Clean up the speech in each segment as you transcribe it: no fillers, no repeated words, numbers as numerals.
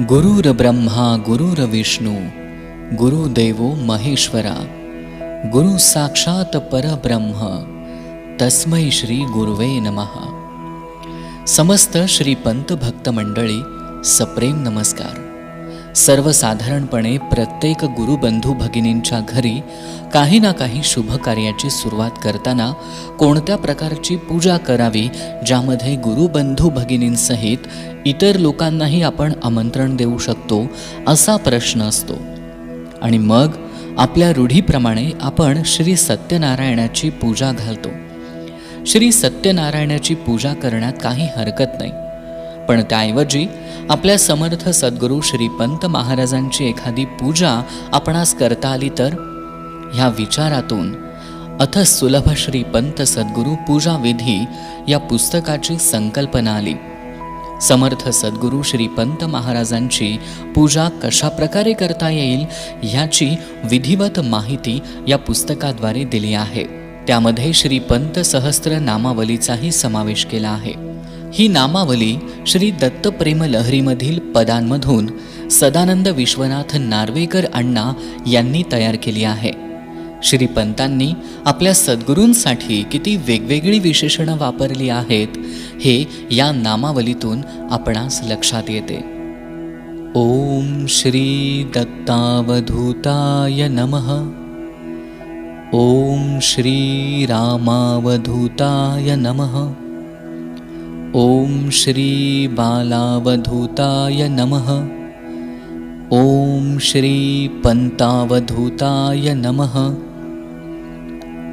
गुरुर्ब्रह्मा गुरुर्विष्णू गुरुदेवो महेश्वरा गुरु साक्षात परब्रह्म तस्मै श्री गुरुवे नमः. समस्त श्रीपंत भक्त मंडळी सप्रेम नमस्कार. सर्वसाधारणपणे प्रत्येक गुरुबंधू भगिनींच्या घरी काही ना काही शुभ कार्याची सुरुवात करताना कोणत्या प्रकारची पूजा करावी, ज्यामध्ये गुरुबंधू भगिनींसहित इतर लोकांनाही आपण आमंत्रण देऊ शकतो, असा प्रश्न असतो. आणि मग आपल्या रूढीप्रमाणे आपण श्री सत्यनारायणाची पूजा घालतो. श्री सत्यनारायणाची पूजा करण्यात काही हरकत नाही, पण त्याऐवजी आपल्या समर्थ सद्गुरू श्रीपंत महाराजांची एखादी पूजा आपणास करता आली तर, ह्या विचारातून अथ सुलभ श्रीपंत सद्गुरू पूजा विधी या पुस्तकाची संकल्पना आली. समर्थ सद्गुरू श्रीपंत महाराजांची पूजा कशा प्रकारे करता येईल ह्याची विधिवत माहिती या पुस्तकाद्वारे दिली आहे. त्यामध्ये श्रीपंत सहस्त्र नामावलीचाही समावेश केला आहे. ही नामावली श्री दत्तप्रेम लहरीमधील पदांमधून सदानंद विश्वनाथ नार्वेकर अण्णा यांनी तयार केली आहे. श्रीपंतांनी आपल्या सद्गुरूंसाठी किती वेगवेगळी विशेषणं वापरली आहेत हे या नामावलीतून आपणास लक्षात येते. ओम श्री दत्तावधूताय नमः. ओम श्री रामावधूताय नमः. ओम श्री बालावधूताय नमः. ओम श्री पंतावधूताय नमः.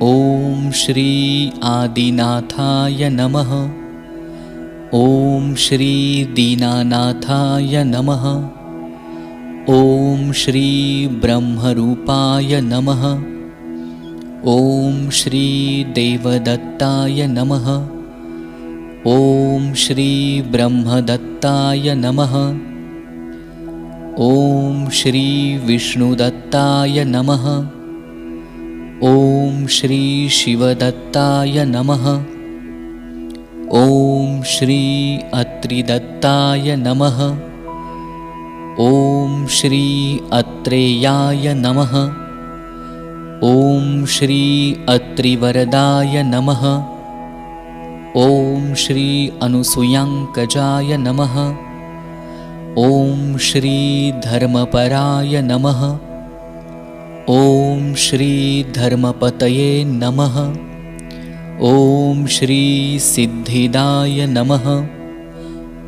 ओम श्री आदिनाथाय नमः. ओम श्री दीनानाथाय नमः. ओम श्री ब्रह्मरूपाय नमः. ओम श्री देवदत्ताय नमः. ओम श्री ब्रह्मदत्ताय नमः. ओम श्री विष्णुदत्ताय नमः. ओम श्री शिवदत्ताय नमः. ओम श्री अत्रिदत्ताय नमः. ओम श्री अत्रेयाय नमः. ओम श्री अत्रिवरदाय नमः. ओम श्री अनुसूयांकजाय नमः. ओम श्री धर्मपराय नमः. ओम श्री धर्मपतये नमः. ओम श्री सिद्धिदाय नमः.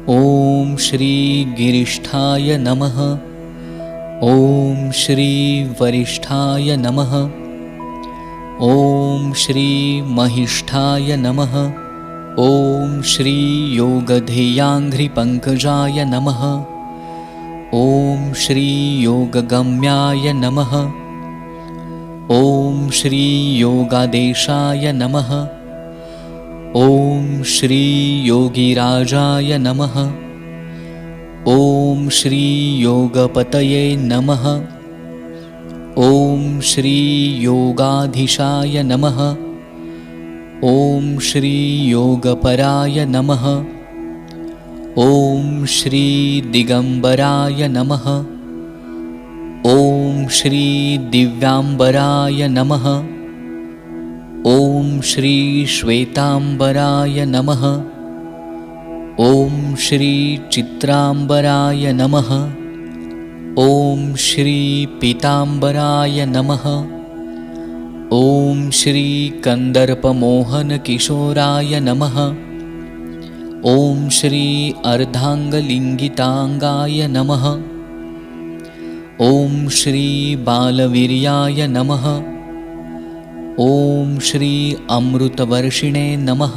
ओम श्री गिरिष्ठाय नमः. ओम श्री वरिष्ठाय नमः. ओम श्री महिष्ठाय नमः. ओम श्री योगधेयांघ्रिपङ्कजाय नमः. ओम श्री योगगम्याय नमः. ओम श्री योगादेशाय नमः. ओम श्री योगिराजाय नमः. ओम श्री योगपतये नमः. ओम श्री योगाधीशाय नमः. ओम श्री योगपराय नमः. ओम श्री दिगंबराय नमः. ओम श्री दिव्यांबराय नमः. ओम श्री श्वेतांबराय नमः. ओम श्री चित्रांबराय नमः. ओम श्री पीतांबराय नमः. ओम श्री कंदर्पमोहन किशोराय नमः. ओम श्री अर्धांगलिंगितांगाय नमः. ओम श्री बालवीर्याय नमः. ओम श्री अमृतवर्षिणे नमः.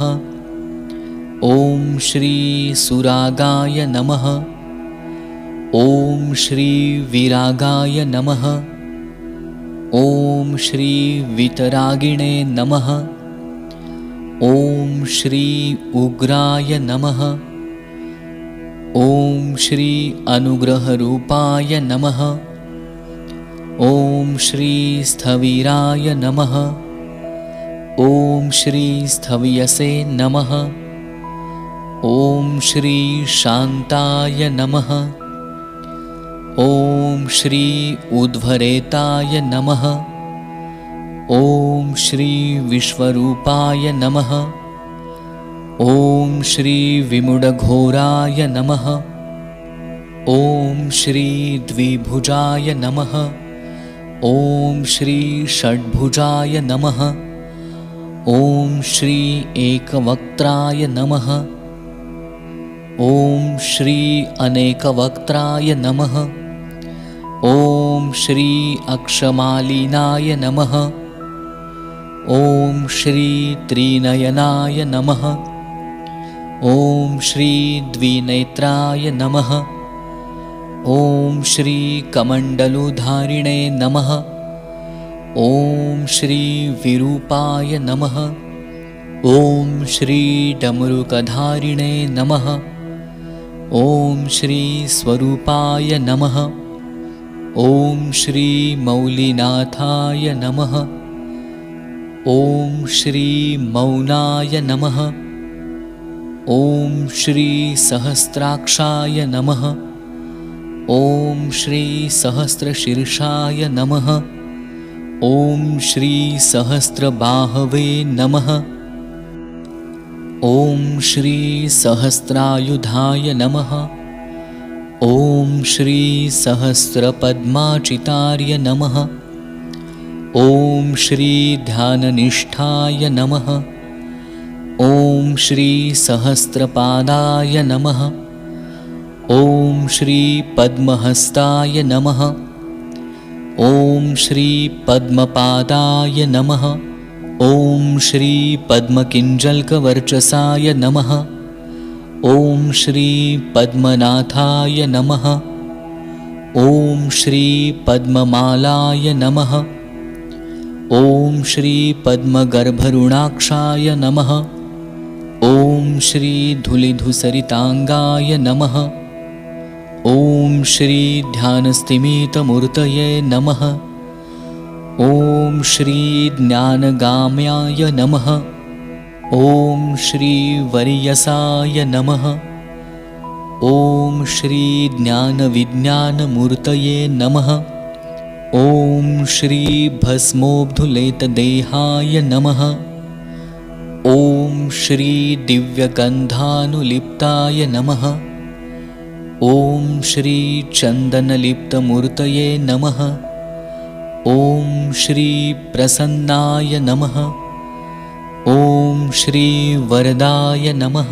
ओम श्री सुरागाय नमः. ओम श्री विरागाय नमः. ओम श्री वितरागिणे नमः. ओम श्री उग्राय नमः. ओम श्री अनुग्रहरूपाय नमः. ओम श्री स्थविराय नमः. ओम श्री स्थवियसे नमः. ओम श्री शांताय नमः. ॐ श्री उद्भरेताय नमः। ॐ श्री विश्वरूपाय नमः। ॐ श्री विमुडघोराय नमः। ॐ श्री द्विभुजाय नमः। ॐ श्री षड्भुजाय नमः। ॐ श्री एकवक्त्राय नमः। ॐ श्री अनेकवक्त्राय नमः। ॐ श्री अक्षमालीनाय नमः। ॐ श्री त्रिनयनाय नमः। ॐ श्री द्विनेत्राय नमः। ॐ श्री कमण्डलुधारिणे नमः। ॐ श्री विरूपाय नमः। ॐ श्री डमरुकधारिणे नमः। ॐ श्री स्वरूपाय नमः। ॐ श्री मौलिनाथाय नमः। ॐ श्री मौनाय नमः। ॐ श्री सहस्राक्षाय नमः। ॐ श्री सहस्रशीर्षाय नमः। ॐ श्री सहस्रबाहवे नमः। ॐ श्री सहस्रायुधाय नमः। ॐ श्री सहस्रपद्माचितार्य नमः। ॐ श्री ध्याननिष्ठाय नमः। ॐ श्री सहस्रपादाय नमः। ॐ श्री पद्महस्ताय नमः। ॐ श्री पद्मपादाय नमः। ॐ श्री पद्मकिञ्जल्कवर्चसाय नमः। ॐ श्री पद्मनाथाय नमः। ॐ श्री पद्ममालाय नमः। ॐ श्री पद्मगर्भरुणाक्षाय नमः। ॐ श्री धूलिधुसरितांगाय नमः। ॐ श्री ध्यानस्तिमितमूर्तये नमः। ॐ श्री ज्ञानगाम्याय नमः। ॐ श्री वरीयसाय नमः। ॐ श्री ज्ञानविज्ञानमूर्तये नमः। ॐ श्री भस्मोब्धुलेतदेहाय नमः। ॐ श्री दिव्यगन्धानुलिप्ताय नमः। ॐ श्री चन्दनलिप्तमूर्तये नमः। ॐ श्री प्रसन्नाय नमः। ॐ श्री वरदाय नमः।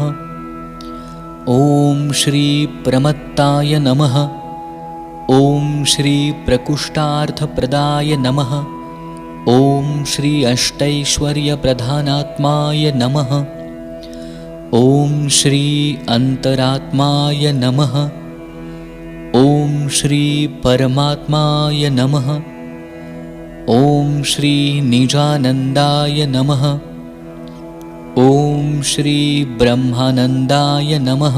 ॐ श्री प्रमत्ताय नमः। ॐ श्री प्रकुष्ठार्थप्रदाय नमः। ॐ श्री अष्टैश्वर्यप्रधानात्माय नमः। ॐ श्री अन्तरात्माय नमः। ॐ श्री परमात्माय नमः। ॐ श्री निजानन्दाय नमः। ॐ श्री ब्रह्मानन्दाय नमः।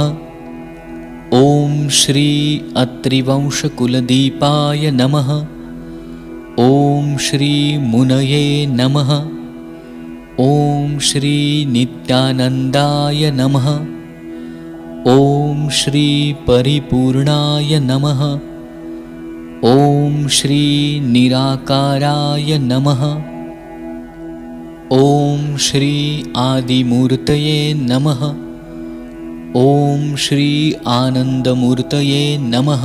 ॐ श्री अत्रिवंशकुलदीपाय नमः। ॐ श्री मुनये नमः। ॐ श्री नित्यानन्दाय नमः। ॐ श्री परिपूर्णाय नमः। ॐ श्री निराकाराय नमः। ॐ श्री आदिमूर्तये नमः। ॐ श्री आनन्दमूर्तये नमः।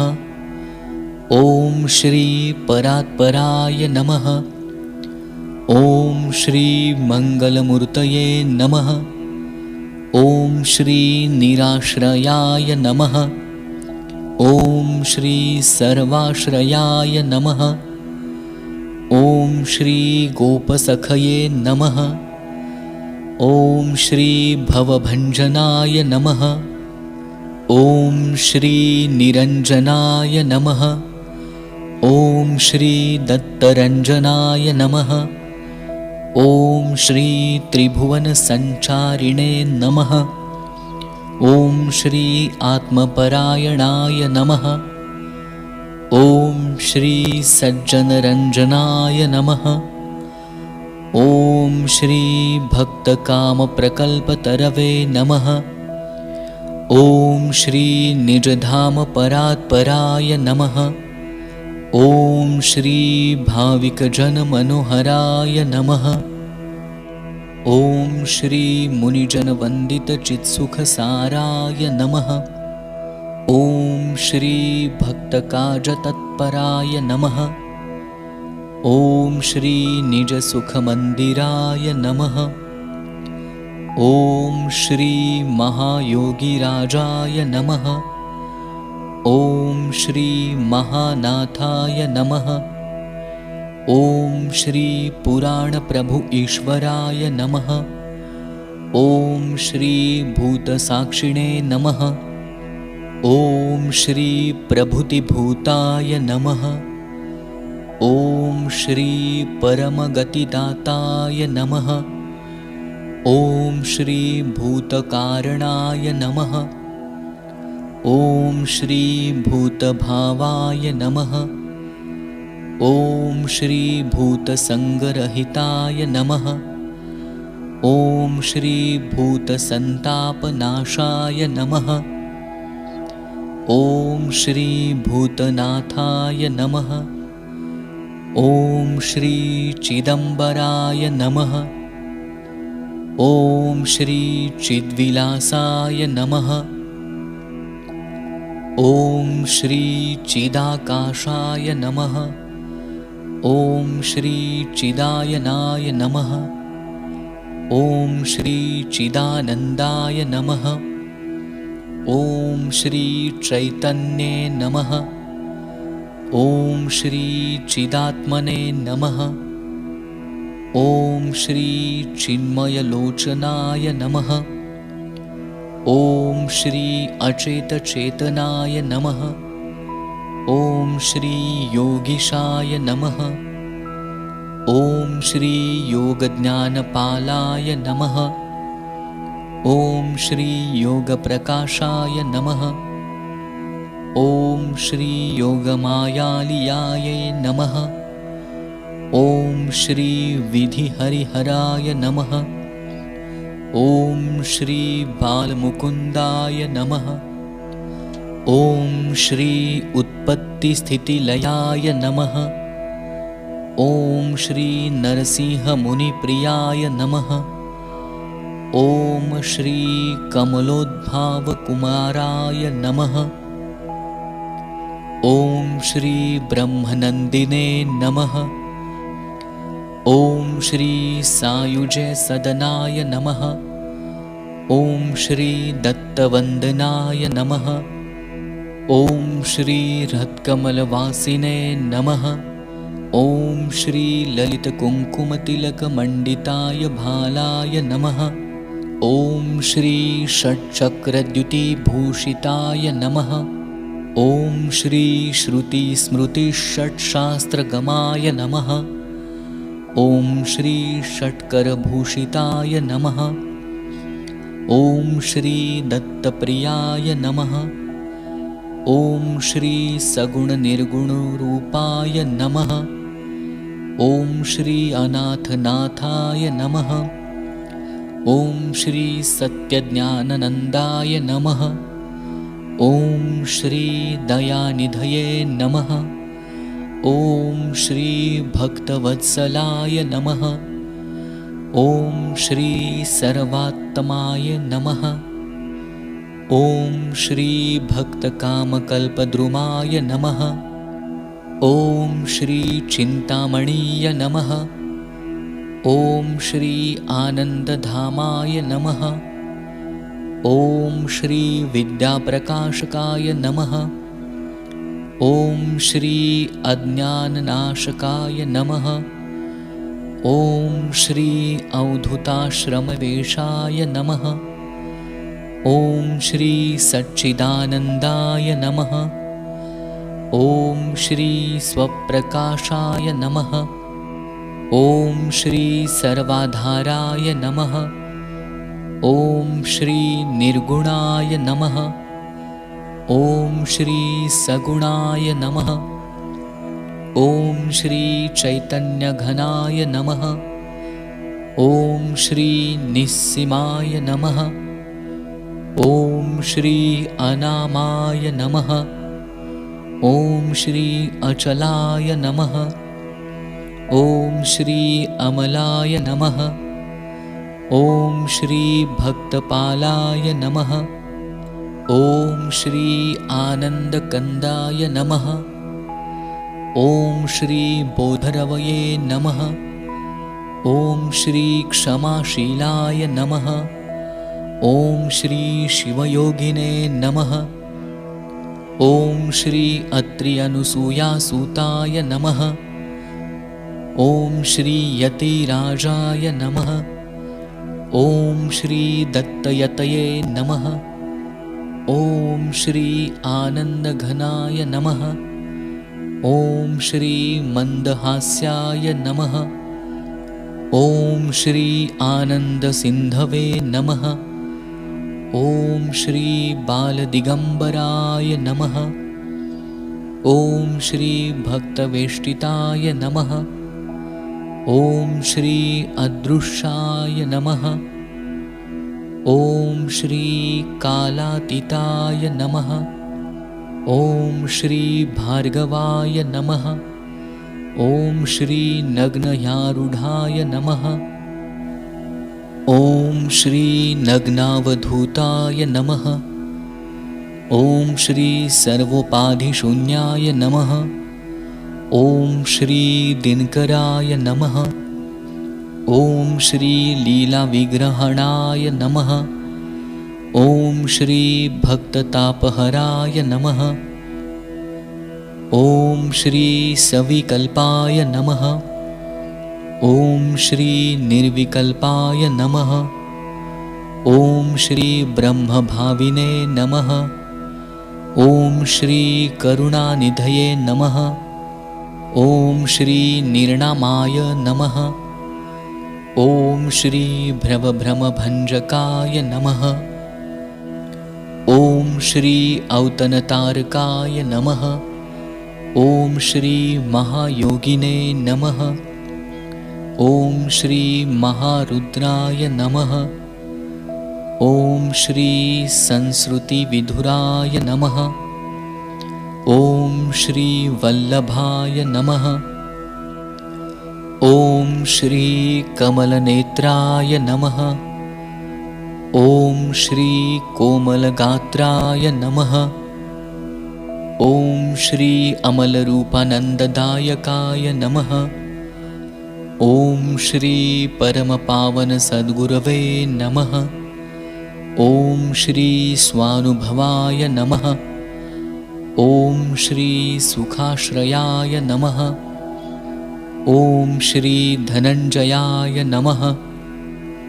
ॐ श्री परात्पराय नमः। ॐ श्री मङ्गलमूर्तये नमः। ॐ श्री निराश्रयाय नमः। ॐ श्री सर्वाश्रयाय नमः। ॐ श्री गोपसखये नमः। ॐ श्री भवभञ्जनाय नमः। ॐ श्री निरञ्जनाय नमः। ॐ श्री दत्तरञ्जनाय नमः। ॐ श्री त्रिभुवनसञ्चारिणे नमः। ॐ श्री आत्मपरायणाय नमः। ॐ श्री सज्जनरञ्जनाय नमः। ॐ श्री भक्तकामप्रकल्पतरवे नमः। ॐ श्री निजधामपरात्पराय नमः। ॐ श्री भाविकजनमनोहराय नमः। ॐ श्री मुनिजनवन्दितचित्सुखसाराय नमः। ॐ श्री भक्तकाजतत्पराय नमः। ॐ श्री निजसुखमन्दिराय नमः। ॐ श्री महायोगिराजाय नमः। ॐ श्री महानाथाय नमः। ॐ श्री पुराणप्रभु ईश्वराय नमः। ॐ श्री भूतसाक्षिणे नमः। ॐ श्री प्रभुतिभूताय नमः। ॐ श्री परमगतिदाताय नमः। ॐ श्री भूतकारणाय नमः। ॐ श्री भूतभावाय नमः। ॐ श्री भूतसङ्गरहिताय नमः। ॐ श्री भूतसन्तापनाशाय नमः। ॐ श्री भूतनाथाय नमः। ॐ श्री चिदम्बराय नमः। ॐ श्री चिद्विलासाय नमः। ॐ श्री चिदाकाशाय नमः। ॐ श्री चिदायनाय नमः। ॐ श्री चिदानन्दाय नमः। ॐ श्री चैतन्ये नमः। ॐ श्री चिदात्मने नमः। ॐ श्री चिन्मयलोचनाय नमः। ॐ श्री अचेतचेतनाय नमः। ॐ श्री योगीशाय नमः। ॐ श्री योगज्ञानपालाय नमः। ॐ श्री योगप्रकाशाय नमः। ॐ श्री योगमायालियाय नमः। ॐ श्री विधिहरिहराय नमः। ॐ श्री बालमुकुन्दाय नमः। ॐ श्री उत्पत्तिस्थितिलयाय नमः। ॐ श्री नरसिंहमुनिप्रियाय नमः। ॐ श्री कमलोद्भावकुमाराय नमः। ॐ श्री ब्रह्मनन्दिने नमः। ॐ श्री सायुज्यसदनाय नमः। ॐ श्री दत्तवन्दनाय नमः। ॐ श्री हृत्कमलवासिने नमः। ॐ श्री ललितकुङ्कुमतिलकमण्डिताय भालाय नमः। ॐ श्री षट्चक्रद्युतिभूषिताय नमः। ॐ श्री श्रुतिस्मृतिषट्शास्त्रगमाय नमः। ॐ श्री षट्करभूषिताय नमः। ॐ श्री दत्तप्रियाय नमः। ॐ श्री सगुणनिर्गुणरूपाय नमः। ॐ श्री अनाथनाथाय नमः। ॐ श्री सत्यज्ञाननन्दाय नमः। ॐ श्री दयानिधये नमः। ॐ श्री भक्तवत्सलाय नमः। ॐ श्री सर्वात्माय नमः। ॐ श्री भक्तकामकल्पद्रुमाय नमः। ॐ श्री चिन्तामणीय नमः। ॐ श्री आनन्दधामाय नमः। ॐ श्री विद्याप्रकाशकाय नमः। ॐ श्री अज्ञाननाशकाय नमः। ॐ श्री अवधूताश्रमवेशाय नमः। ॐ श्री सच्चिदानन्दाय नमः। ॐ श्री स्वप्रकाशाय नमः। ॐ श्री सर्वाधाराय नमः। ॐ श्री निर्गुणाय नमः। ॐ श्री सगुणाय नमः। ॐ श्री चैतन्यघनाय नमः। ॐ श्री निस्सीमाय नमः। ॐ श्री अनामाय नमः। ॐ श्री अचलाय नमः। ॐ श्री अमलाय नमः। ॐ श्री भक्तपालाय नमः। ॐ श्री आनन्दकन्दाय नमः। ॐ श्री बोधरवये नमः। ॐ श्री क्षमाशीलाय नमः। ॐ श्री शिवयोगिने नमः। ॐ श्री अत्रि अनुसूयासुताय नमः। ॐ श्री यतिराजाय नमः। ॐ श्री दत्तयतये नमः। ॐ श्री आनन्दघनाय नमः। ॐ श्री मन्दहास्याय नमः। ॐ श्री आनन्दसिन्धवे नमः। ॐ श्री बालदिगम्बराय नमः। ॐ श्री भक्तवेष्टिताय नमः। ॐ श्री अदृश्याय नमः। ॐ श्री कालातीताय नमः। ॐ श्री भार्गवाय नमः। ॐ श्री नग्नयारूढाय नमः। ॐ श्री नग्नावधूताय नमः। ॐ श्री सर्वोपाधिशून्याय नमः। ॐ श्री दिनकराय नमः। ॐ श्री लीलाविग्रहणाय नमः। ॐ श्री भक्ततापहराय नमः। ॐ श्री सविकल्पाय नमः। ॐ श्री निर्विकल्पाय नमः। ॐ श्री ब्रह्मभाविने नमः। ॐ श्री करुणानिधये नमः। ॐ श्री निर्णामाय नमः। ॐ श्री भ्रमभ्रमभञ्जकाय नमः। ॐ श्री औतनतारकाय नमः। ॐ श्री महायोगिने नमः। ॐ श्री महारुद्राय नमः। ॐ श्री संस्कृतिविधुराय नमः। ॐ श्री वल्लभाय नमः। ॐ श्री कमलनेत्राय नमः। ॐ श्री कोमलगात्राय नमः। ॐ श्री अमलरूपानन्ददायकाय नमः। ॐ श्री परमपावनसद्गुरवे नमः। ॐ श्री स्वानुभवाय नमः। ॐ श्री सुखाश्रयाय नमः। ॐ श्री धनञ्जयाय नमः।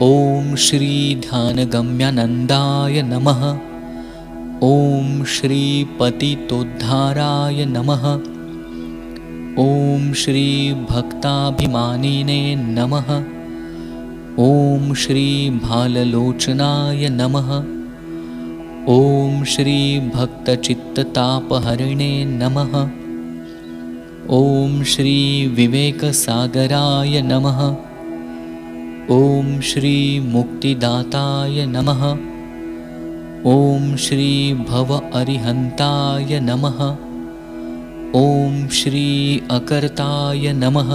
ॐ श्री ध्यानगम्यानन्दाय नमः। ॐ श्री पतितोद्धाराय नमः। ॐ श्री भक्ताभिमानिने नमः। ॐ श्री भाललोचनाय नमः। ॐ श्री भक्तचित्ततापहरिणे नमः। ॐ श्री विवेकसागराय नमः। ॐ श्री मुक्तिदाताय नमः। ॐ श्री भवअरिहन्ताय नमः। ॐ श्री अकर्ताय नमः।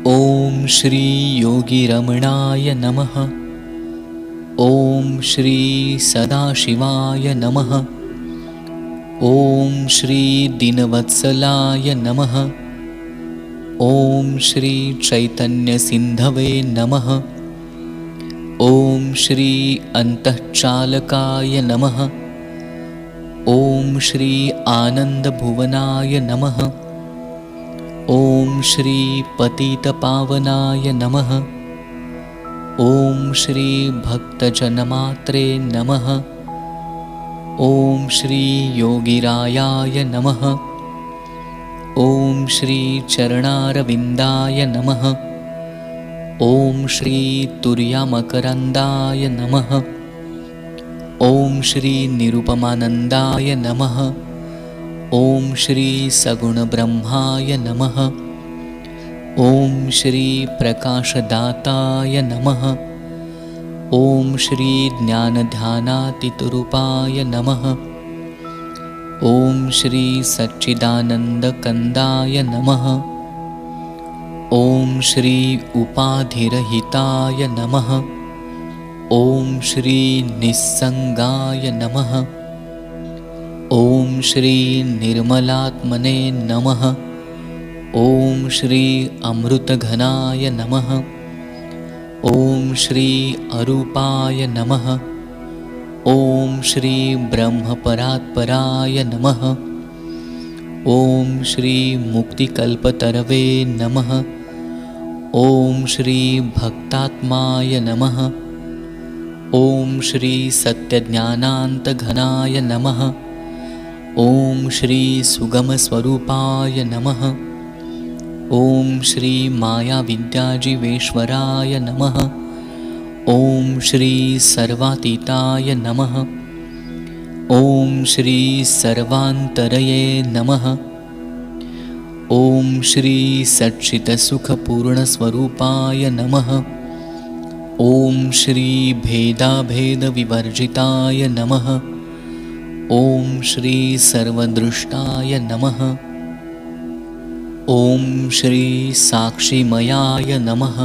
ॐ श्री योगिरमणाय नमः। ॐ श्री सदाशिवाय नमः। ॐ श्री दीनवत्सलाय नमः। ॐ श्री चैतन्यसिन्धवे नमः। ॐ श्री अन्तःचालकाय नमः। ॐ श्री आनन्दभुवनाय नमः। ॐ श्री पतितपावनाय नमः। ॐ श्री भक्तजनमात्रे नमः। ॐ श्री योगिरायाय नमः। ॐ श्री चरणारविन्दाय नमः। ॐ श्री तुर्यामकरन्दाय नमः। ॐ श्री निरुपमानन्दाय नमः। ॐ श्री सगुणब्रह्माय नमः। ॐ श्री प्रकाशदाताय नमः। ॐ श्री ज्ञानध्यानातीतरूपाय नमः। ॐ श्री सच्चिदानन्दकन्दाय नमः। ॐ श्री उपाधिरहिताय नमः। ॐ श्री निस्सङ्गाय नमः। ॐ श्री निर्मलात्मने नमः। ॐ श्री अमृतघनाय नमः। ॐ श्री अरूपाय नमः। ॐ श्री ब्रह्मपरात्पराय नमः। ॐ श्री मुक्तिकल्पतरवे नमः। ॐ श्री भक्तात्माय नमः। ॐ श्री सत्यज्ञानान्तघनाय नमः। ॐ श्री सुगमस्वरूपाय नमः। ॐ श्री मायाविद्याजीवेश्वराय नमः। ॐ श्री सर्वातीताय नमः। ॐ श्री सर्वान्तरये नमः। ॐ श्री सच्चित्सुखपूर्णस्वरूपाय नमः। ॐ श्री भेदाभेदविवर्जिताय नमः। ॐ श्री सर्वदृष्टाय नमः। ॐ श्री साक्षिमयाय नमः।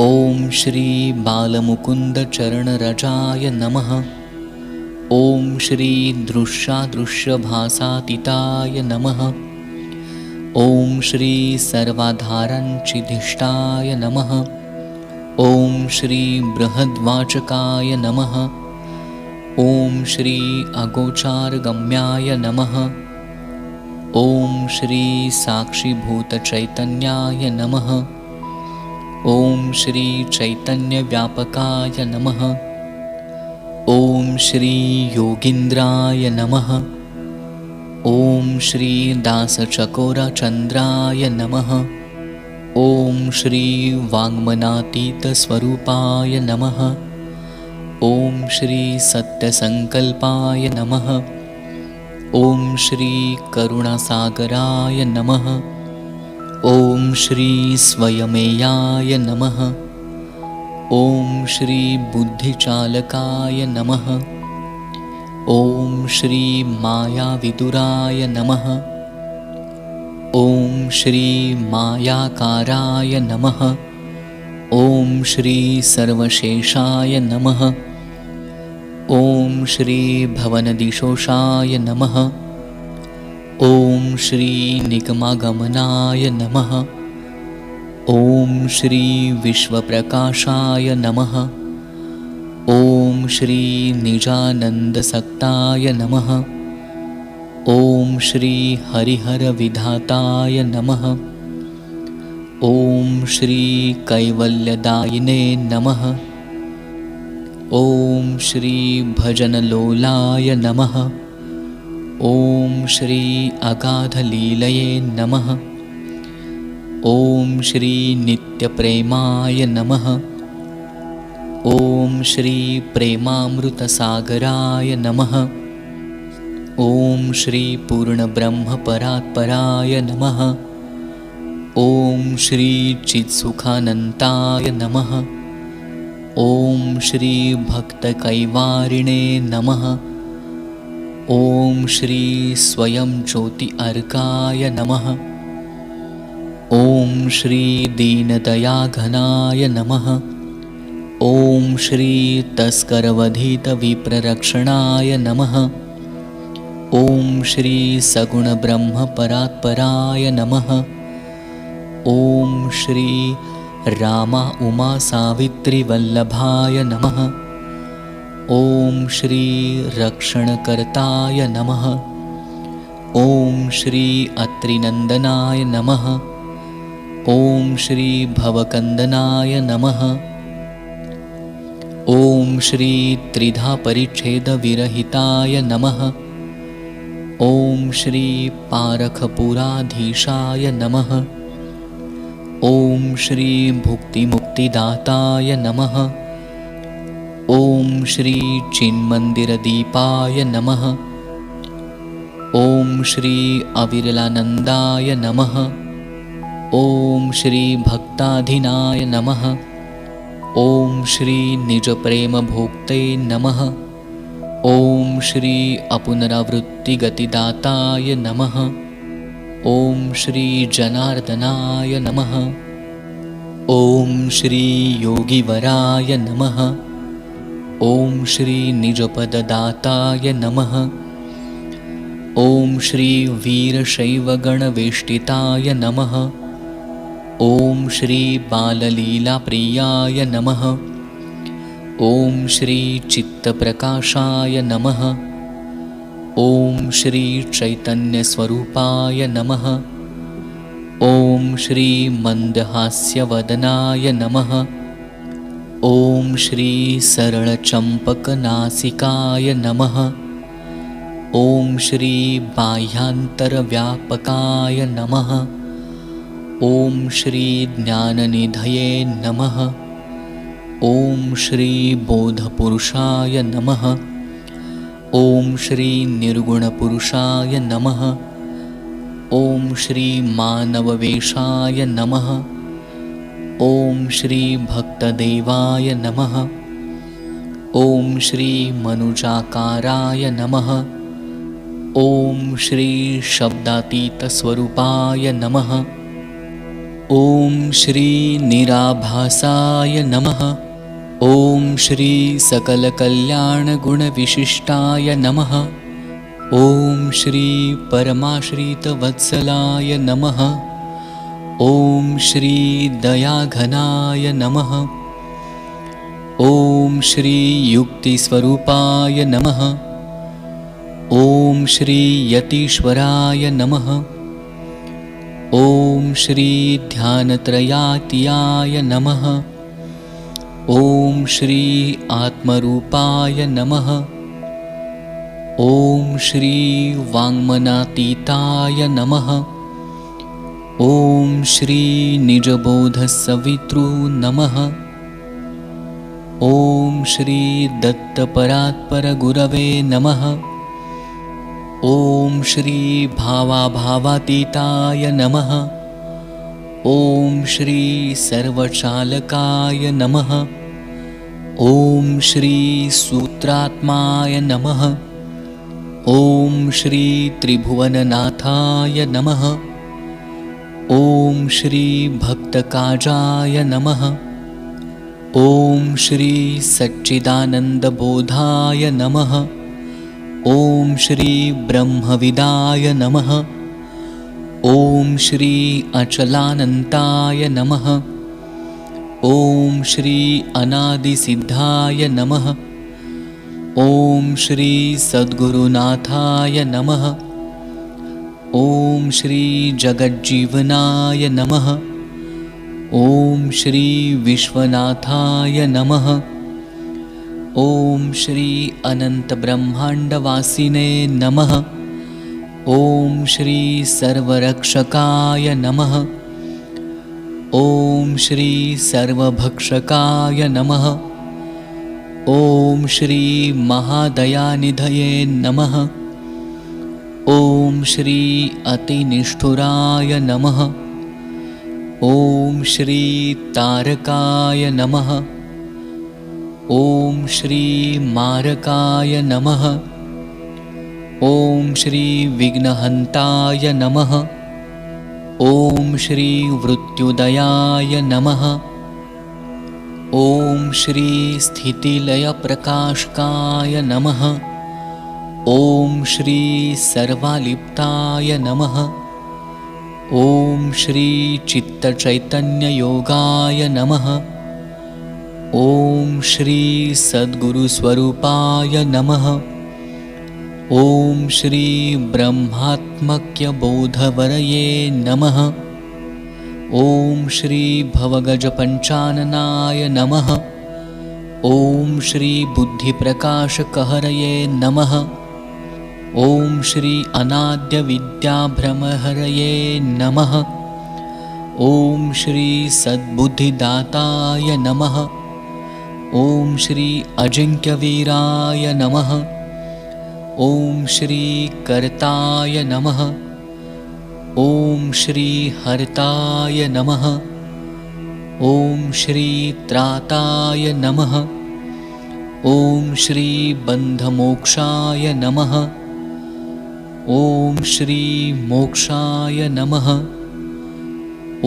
ॐ श्री बालमुकुन्दचरणरजाय नमः। ॐ श्री दृश्यादृश्यभासातीताय नमः। ॐ श्री सर्वाधारञ्चिधिष्ठाय नमः। ॐ श्री बृहद्वाचकाय नमः। ॐ श्री अगोचारगम्याय नमः। ॐ श्री साक्षिभूतचैतन्याय नमः। ॐ श्री चैतन्यव्यापकाय नमः। ॐ श्री योगीन्द्राय नमः। ॐ श्री दासचकोरचन्द्राय नमः। ॐ श्री वाङ्मनातीतस्वरूपाय नमः। ॐ श्री सत्यसङ्कल्पाय नमः। ॐ श्री करुणासागराय नमः। ॐ श्री स्वयमेयाय नमः। ॐ श्री बुद्धिचालकाय नमः। ॐ श्री मायाविदुराय नमः। ॐ श्री मायाकाराय नमः। ॐ श्री सर्वशेषाय नमः। ॐ श्री भवनदिशोषाय नमः। ॐ श्री निगमागमनाय नमः। ॐ श्री विश्वप्रकाशाय नमः। ॐ श्री निजानन्दसक्ताय नमः। ॐ श्री हरिहरविधाताय नमः। ॐ श्री कैवल्यदायिने नमः। ॐ श्री भजनलोलाय नमः। ॐ श्री अगाधलीलये नमः। ॐ श्री नित्यप्रेमाय नमः। ॐ श्री प्रेमामृतसागराय नमः। ॐ श्री पूर्णब्रह्मपरात्पराय नमः। ॐ श्री चित्सुखानन्ताय नमः। ॐ श्री भक्तकैवारिणे नमः। ॐ श्री स्वयं ज्योति अर्काय नमः। ॐ श्री दीनदयाघनाय नमः। ॐ श्री तस्करवधितविप्ररक्षणाय नमः। ॐ श्री सगुणब्रह्मपरात्पराय नमः। ॐ श्री रामा उमा सावित्रीवल्लभाय नमः। ॐ श्री रक्षणकर्ताय नमः। ॐ श्री अत्रिनन्दनाय नमः। ॐ श्री भवकन्दनाय नमः। ॐ श्री त्रिधापरिच्छेदविरहिताय नमः। ॐ श्री पारखपुराधीशाय नमः। ॐ श्री भुक्तिमुक्तिदाताय नमः। ॐ श्री चिन्मन्दिरदीपाय नमः। ॐ श्री अविरलानन्दाय नमः। ॐ श्री भक्ताधिनाय नमः। ॐ श्री निजप्रेमभोक्ते नमः। ॐ श्री अपुनरावृत्तिगतिदाताय नमः। ॐ श्री जनार्दनाय नमः। ॐ श्री योगिवराय नमः। ॐ श्री निजपददाताय नमः। ॐ श्री वीरशैवगणवेष्टिताय नमः। ॐ श्री बाललीलाप्रियाय नमः। ॐ श्री चित्तप्रकाशाय नमः। ॐ श्री चैतन्यस्वरूपाय नमः। ॐ श्री मन्दहास्यवदनाय नमः। ॐ श्री सरलचम्पकनासिकाय नमः। ॐ श्री बाह्यान्तरव्यापकाय नमः। ॐ श्री ज्ञाननिधये नमः। ॐ श्री बोधपुरुषाय नमः। ॐ श्री निर्गुणपुरुषाय नमः। ॐ श्री मानववेषाय नमः। ॐ श्री भक्तदेवाय नमः। ॐ श्री मनुजाकाराय नमः। ॐ श्री शब्दातीतस्वरूपाय नमः। ॐ श्री निराभासाय नमः। ॐ श्री सकलकल्याणगुणविशिष्टाय नमः। ॐ श्री परमाश्रितवत्सलाय नमः। ॐ श्री दयाघनाय नमः। ॐ श्री युक्तिस्वरूपाय नमः। ॐ श्री यतीश्वराय नमः। ॐ श्री ध्यानत्रयातीयाय नमः। ॐ श्री आत्मरूपाय नमः। ॐ श्री वाङ्मनातीताय नमः। ॐ श्री निजबोधसवितृ नमः। ॐ श्री दत्तपरात्परगुरवे नमः। ॐ श्री भावाभावातीताय नमः। ॐ श्री सर्वचालकाय नमः। ॐ श्री सूत्रात्माय नमः। ॐ श्री त्रिभुवननाथाय नमः। ॐ श्री भक्तकाजाय नमः। ॐ श्री सच्चिदानन्दबोधाय नमः। ॐ श्री ब्रह्मविदाय नमः। ॐ श्री अचलानन्ताय नमः। ॐ श्री अनादिसिद्धाय नमः। ॐ श्री सद्गुरुनाथाय नमः। ॐ श्री जगज्जीवनाय नमः। ॐ श्री विश्वनाथाय नमः। ॐ श्री अनन्तब्रह्माण्डवासिने नमः। ॐ श्री सर्वरक्षकाय नमः। ॐ श्री सर्वभक्षकाय नमः। ॐ श्री महादयानिधये नमः। ॐ श्री अतिनिष्ठुराय नमः। ॐ श्री तारकाय नमः। ॐ श्री मारकाय नमः। ॐ श्री विघ्नहन्ताय नमः। ॐ श्री मृत्युदयाय नमः। ॐ श्री स्थितिलयप्रकाशकाय नमः। ॐ श्री सर्वालिप्ताय नमः। ॐ श्री चित्तचैतन्ययोगाय नमः। ॐ श्री सद्गुरुस्वरूपाय नमः। ॐ श्री ब्रह्मात्मक्यबोधवरये नमः। ॐ श्री भवगजपञ्चाननाय नमः। ॐ श्री बुद्धिप्रकाशकहरये नमः। ॐ श्री अनाद्यविद्याभ्रमहरये नमः। ॐ श्री सद्बुद्धिदाताय नमः। ॐ श्री अजिङ्क्यवीराय नमः। ॐ श्री कर्ताय नमः। ॐ श्री हर्ताय नमः। ॐ श्री त्राताय नमः। ॐ श्री बन्धमोक्षाय नमः। ॐ श्री मोक्षाय नमः।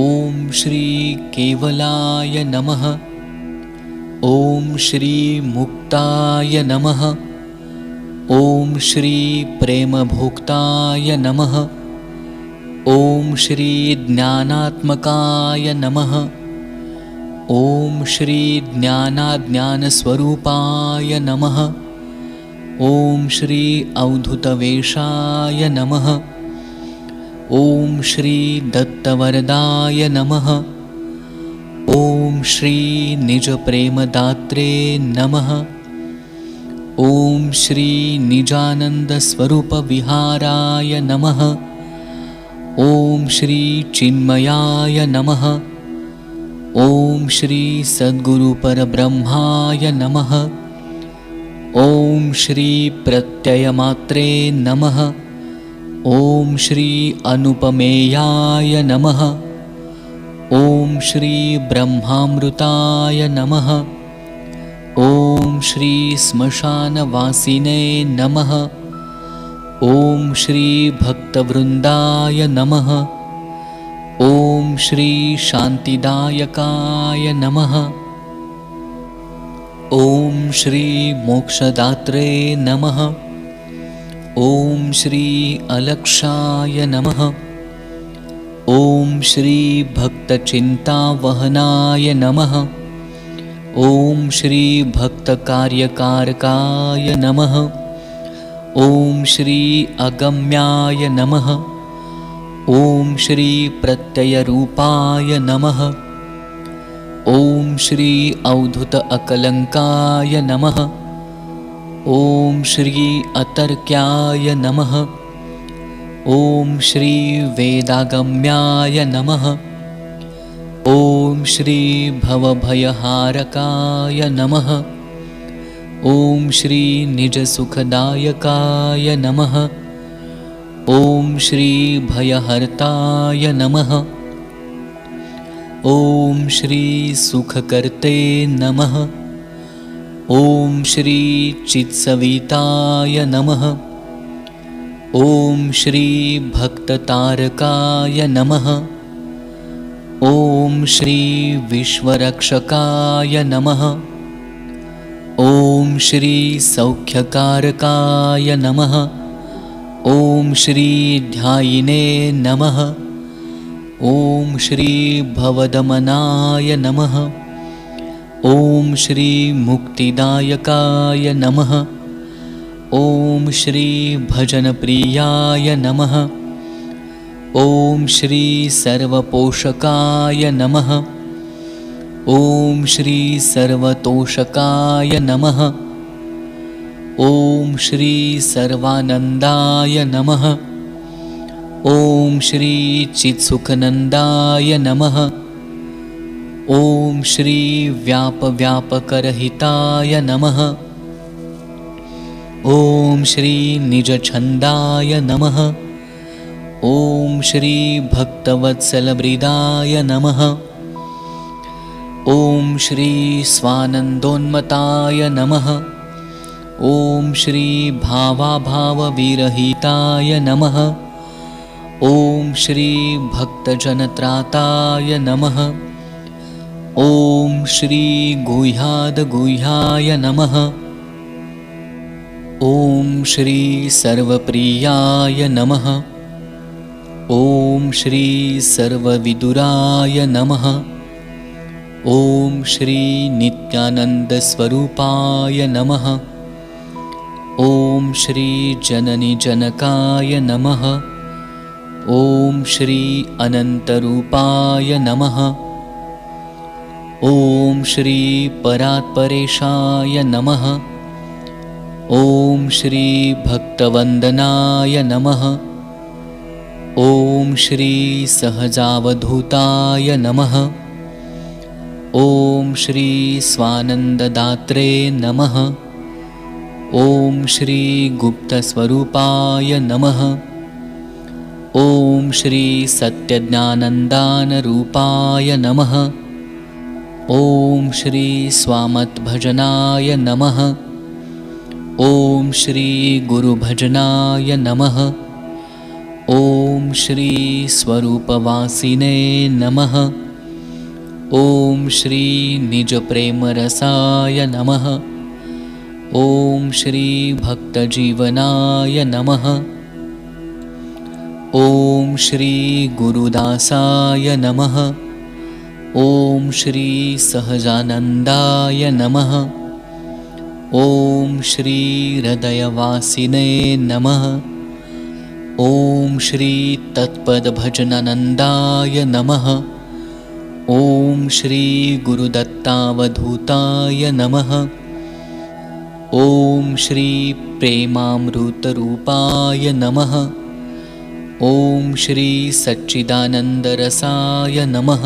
ॐ श्री केवलाय नमः। ॐ श्री मुक्ताय नमः। ॐ श्री प्रेमभोक्ताय नमः। ॐ श्री ज्ञानात्मकाय नमः। ॐ श्री ज्ञानाज्ञानस्वरूपाय नमः। ॐ श्री अवधूतवेषाय नमः। ॐ श्री दत्तवरदाय नमः। ॐ श्री निजप्रेमदात्रे नमः। ॐ श्री निजानन्दस्वरूपविहाराय नमः। ॐ श्री चिन्मयाय नमः। ॐ श्री सद्गुरुपरब्रह्माय नमः। ॐ श्री प्रत्ययमात्रे नमः। ॐ श्री अनुपमेयाय नमः। ॐ श्री ब्रह्मामृताय नमः। ॐ श्री श्मशानवासिने नमः। ॐ श्री भक्तवृन्दाय नमः। ॐ श्री शान्तिदायकाय नमः। ॐ श्री मोक्षदात्रे नमः। ॐ श्री अलक्षाय नमः। ॐ श्री भक्तचिन्तावहनाय नमः। ॐ श्री भक्तकार्यकारकाय नमः। ॐ श्री अगम्याय नमः। ॐ श्री प्रत्ययरूपाय नमः। ॐ श्री अवधूत अकलङ्काय नमः। ॐ श्री अतर्क्याय नमः। ॐ श्री वेदागम्याय नमः। ॐ श्री भवभयहारकाय नमः। ॐ श्री निजसुखदायकाय नमः। ॐ श्री भयहर्ताय नमः। ॐ श्री सुखकर्ते नमः। ॐ श्री चित्सविताय नमः। ॐ श्री भक्ततारकाय नमः। ॐ श्री विश्वरक्षकाय नमः। ॐ श्री सौख्यकारकाय नमः। ॐ श्री ध्यायिने नमः। ॐ श्री भवदमनाय नमः। ॐ श्री मुक्तिदायकाय नमः। ॐ श्री भजनप्रियाय नमः। ॐ श्री सर्वपोषकाय नमः। ॐ श्री सर्वतोषकाय नमः। ॐ श्री सर्वानन्दाय नमः। ॐ श्री चित्सुखनन्दाय नमः। ॐ श्री व्यापव्यापकरहिताय नमः। ॐ श्री निजछन्दाय नमः। ॐ श्री भक्तवत्सलवृदाय नमः। ॐ श्री स्वानन्दोन्मत्ताय नमः। ॐ श्री भावाभावविरहिताय नमः। ॐ श्री भक्तजनत्राताय नमः। ॐ श्री गुह्यादगुह्याय नमः। ॐ श्री सर्वप्रियाय नमः। ॐ श्री सर्वविदुराय नमः। ॐ श्री नित्यानन्दस्वरूपाय नमः। ॐ श्री जननीजनकाय नमः। ॐ श्री अनन्तरूपाय नमः। ॐ श्री परात्परेशाय नमः। ॐ श्री भक्तवन्दनाय नमः। ॐ श्री सहजावधूताय नमः। ॐ श्री स्वानन्ददात्रे नमः। ॐ श्री गुप्तस्वरूपाय नमः। ॐ श्री सत्यज्ञानन्दानरूपाय नमः। ॐ श्री स्वामत्भजनाय नमः। ॐ श्री गुरुभजनाय नमः। ॐ श्री स्वरूपवासिने नमः। ॐ श्री निजप्रेमरसाय नमः। ॐ श्री भक्तजीवनाय नमः। ॐ श्री गुरुदासाय नमः। ॐ श्री सहजानन्दाय नमः। ॐ श्री हृदयवासिने नमः। ॐ श्री तत्पदभजनानन्दाय नमः। ॐ श्री गुरुदत्तावधूताय नमः। ॐ श्री प्रेमामृतरूपाय नमः। ॐ श्री सच्चिदानन्दरसाय नमः।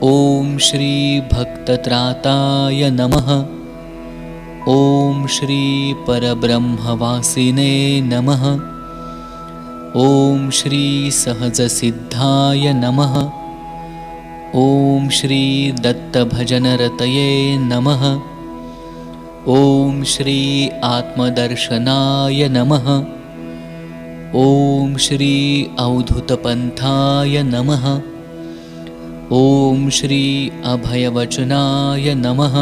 ॐ श्री भक्तत्राताय नमः। ॐ श्री परब्रह्मवासिने नमः। ॐ श्री सहजसिद्धाय नमः। ॐ श्री दत्तभजनरतये नमः। ॐ श्री आत्मदर्शनाय नमः। ॐ श्री अवधूतपन्थाय नमः। ॐ श्री अभयवचनाय नमः।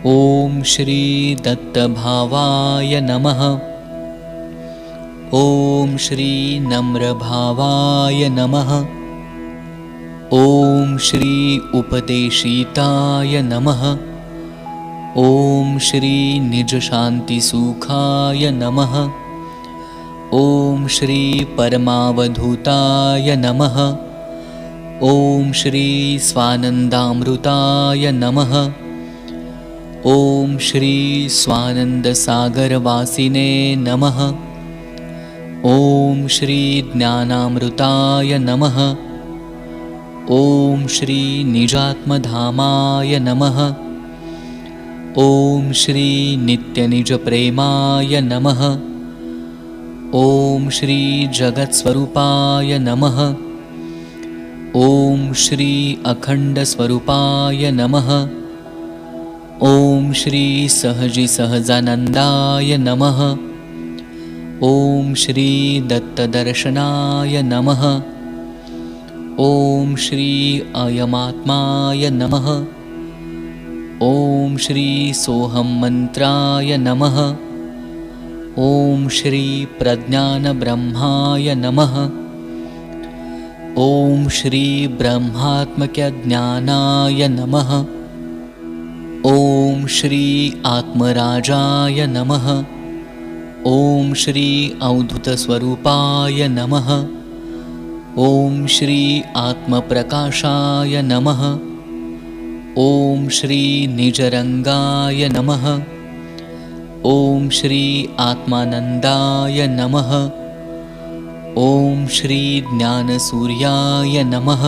ॐ श्री दत्तभावाय नमः। ॐ श्री नम्रभावाय नमः। ॐ श्री उपदेशिताय नमः। ॐ श्री निजशान्तिसुखाय नमः। ॐ श्री परमावधूताय नमः। ॐ श्री स्वानन्दामृताय नमः। ॐ श्री स्वानन्दसागरवासिने नमः। ॐ श्री ज्ञानामृताय नमः। ॐ श्री निजात्मधामाय नमः। ॐ श्री नित्यनिजप्रेमाय नमः। ॐ श्री जगत्स्वरूपाय नमः। ॐ श्री अखण्डस्वरूपाय नमः। ॐ श्री सहजिसहजानन्दाय नमः। ॐ श्री दत्तदर्शनाय नमः। ॐ श्री अयमात्माय नमः। ॐ श्री सोऽहं मन्त्राय नमः। ॐ श्री प्रज्ञानब्रह्माय नमः। ॐ श्री ब्रह्मात्मकज्ञानाय नमः। ॐ श्री आत्मराजाय नमः। ॐ श्री अवधूतस्वरूपाय नमः। ॐ श्री आत्मप्रकाशाय नमः। ॐ श्री निजरङ्गाय नमः। ॐ श्री आत्मानन्दाय नमः। ॐ श्री ज्ञानसूर्याय नमः।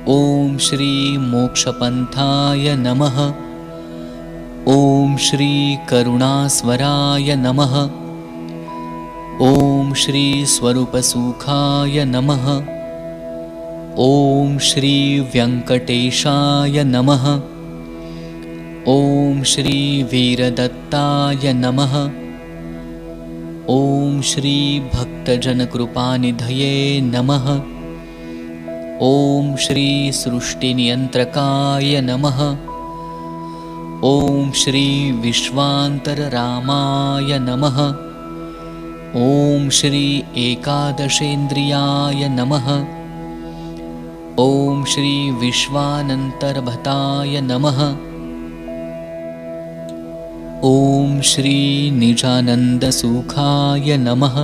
ॐ श्री मोक्षपन्थाय नमः। ॐ श्री करुणास्वराय नमः। ॐ श्री स्वरूपसुखाय नमः। ॐ श्री व्यङ्कटेशाय नमः। ॐ श्री वीरदत्ताय नमः। ॐ श्री भक्तजनकृपानिधये नमः। ॐ श्री सृष्टिनियन्त्रकाय नमः। ॐ श्री विश्वान्तररामाय नमः। ॐ श्री एकादशेन्द्रियाय नमः। ॐ श्री विश्वानन्तर्भताय नमः। ॐ श्री निजानन्दसुखाय नमः।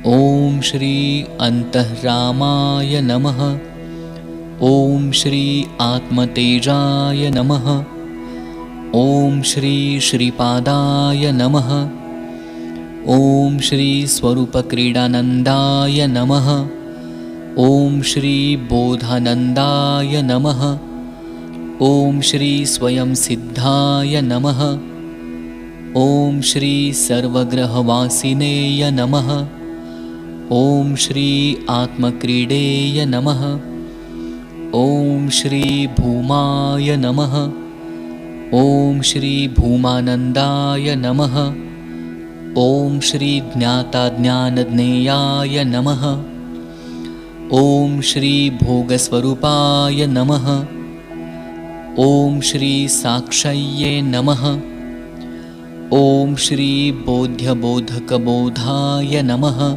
ॐ श्री अन्तःरामाय नमः। ॐ श्री आत्मतेजाय नमः। ॐ श्री श्रीपादाय नमः। ॐ श्री स्वरूपक्रीडानन्दाय नमः। ॐ श्री बोधानन्दाय नमः। ॐ श्री स्वयंसिद्धाय नमः। ॐ श्री सर्वग्रहवासिनेय नमः। ॐ श्री आत्मक्रीडेय नमः। ॐ श्री भूमाय नमः। ॐ श्री भूमानन्दाय नमः। ॐ श्री ज्ञाताज्ञानज्ञेयाय नमः। ॐ श्री भोगस्वरूपाय नमः। ॐ श्री साक्षय्ये नमः। ॐ श्री बोध्यबोधकबोधाय नमः।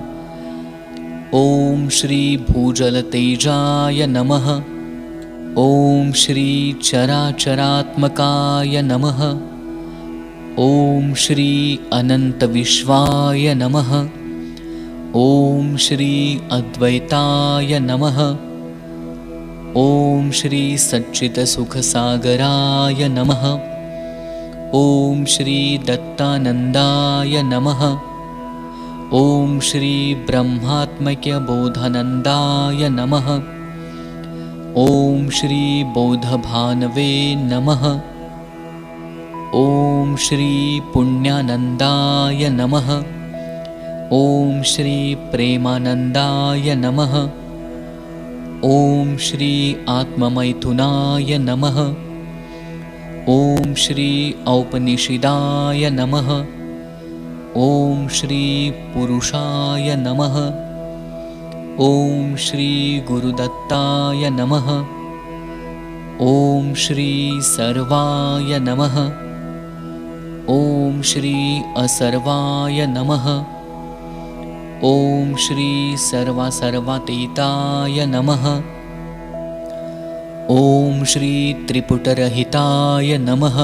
ॐ श्री भूजलतेजाय नमः। ॐ श्री चराचरात्मकाय नमः। ॐ श्री अनन्तविश्वाय नमः। ॐ श्री अद्वैताय नमः। ॐ श्री सच्चितसुखसागराय नमः। ॐ श्री दत्तानन्दाय नमः। ॐ श्री ब्रह्मात्मक्यबोधानन्दाय नमः। ॐ श्री बोधभानवे नमः। ॐ श्री पुण्यानन्दाय नमः। ॐ श्री प्रेमानन्दाय नमः। ॐ श्री आत्ममैथुनाय नमः। ॐ श्री औपनिषदाय नमः। ॐ श्री पुरुषाय नमः। ॐ श्री गुरुदत्ताय नमः। ॐ श्री सर्वाय नमः। ॐ श्री असर्वाय नमः। ॐ श्री सर्वातीताय नमः। ॐ श्री त्रिपुटरहिताय नमः।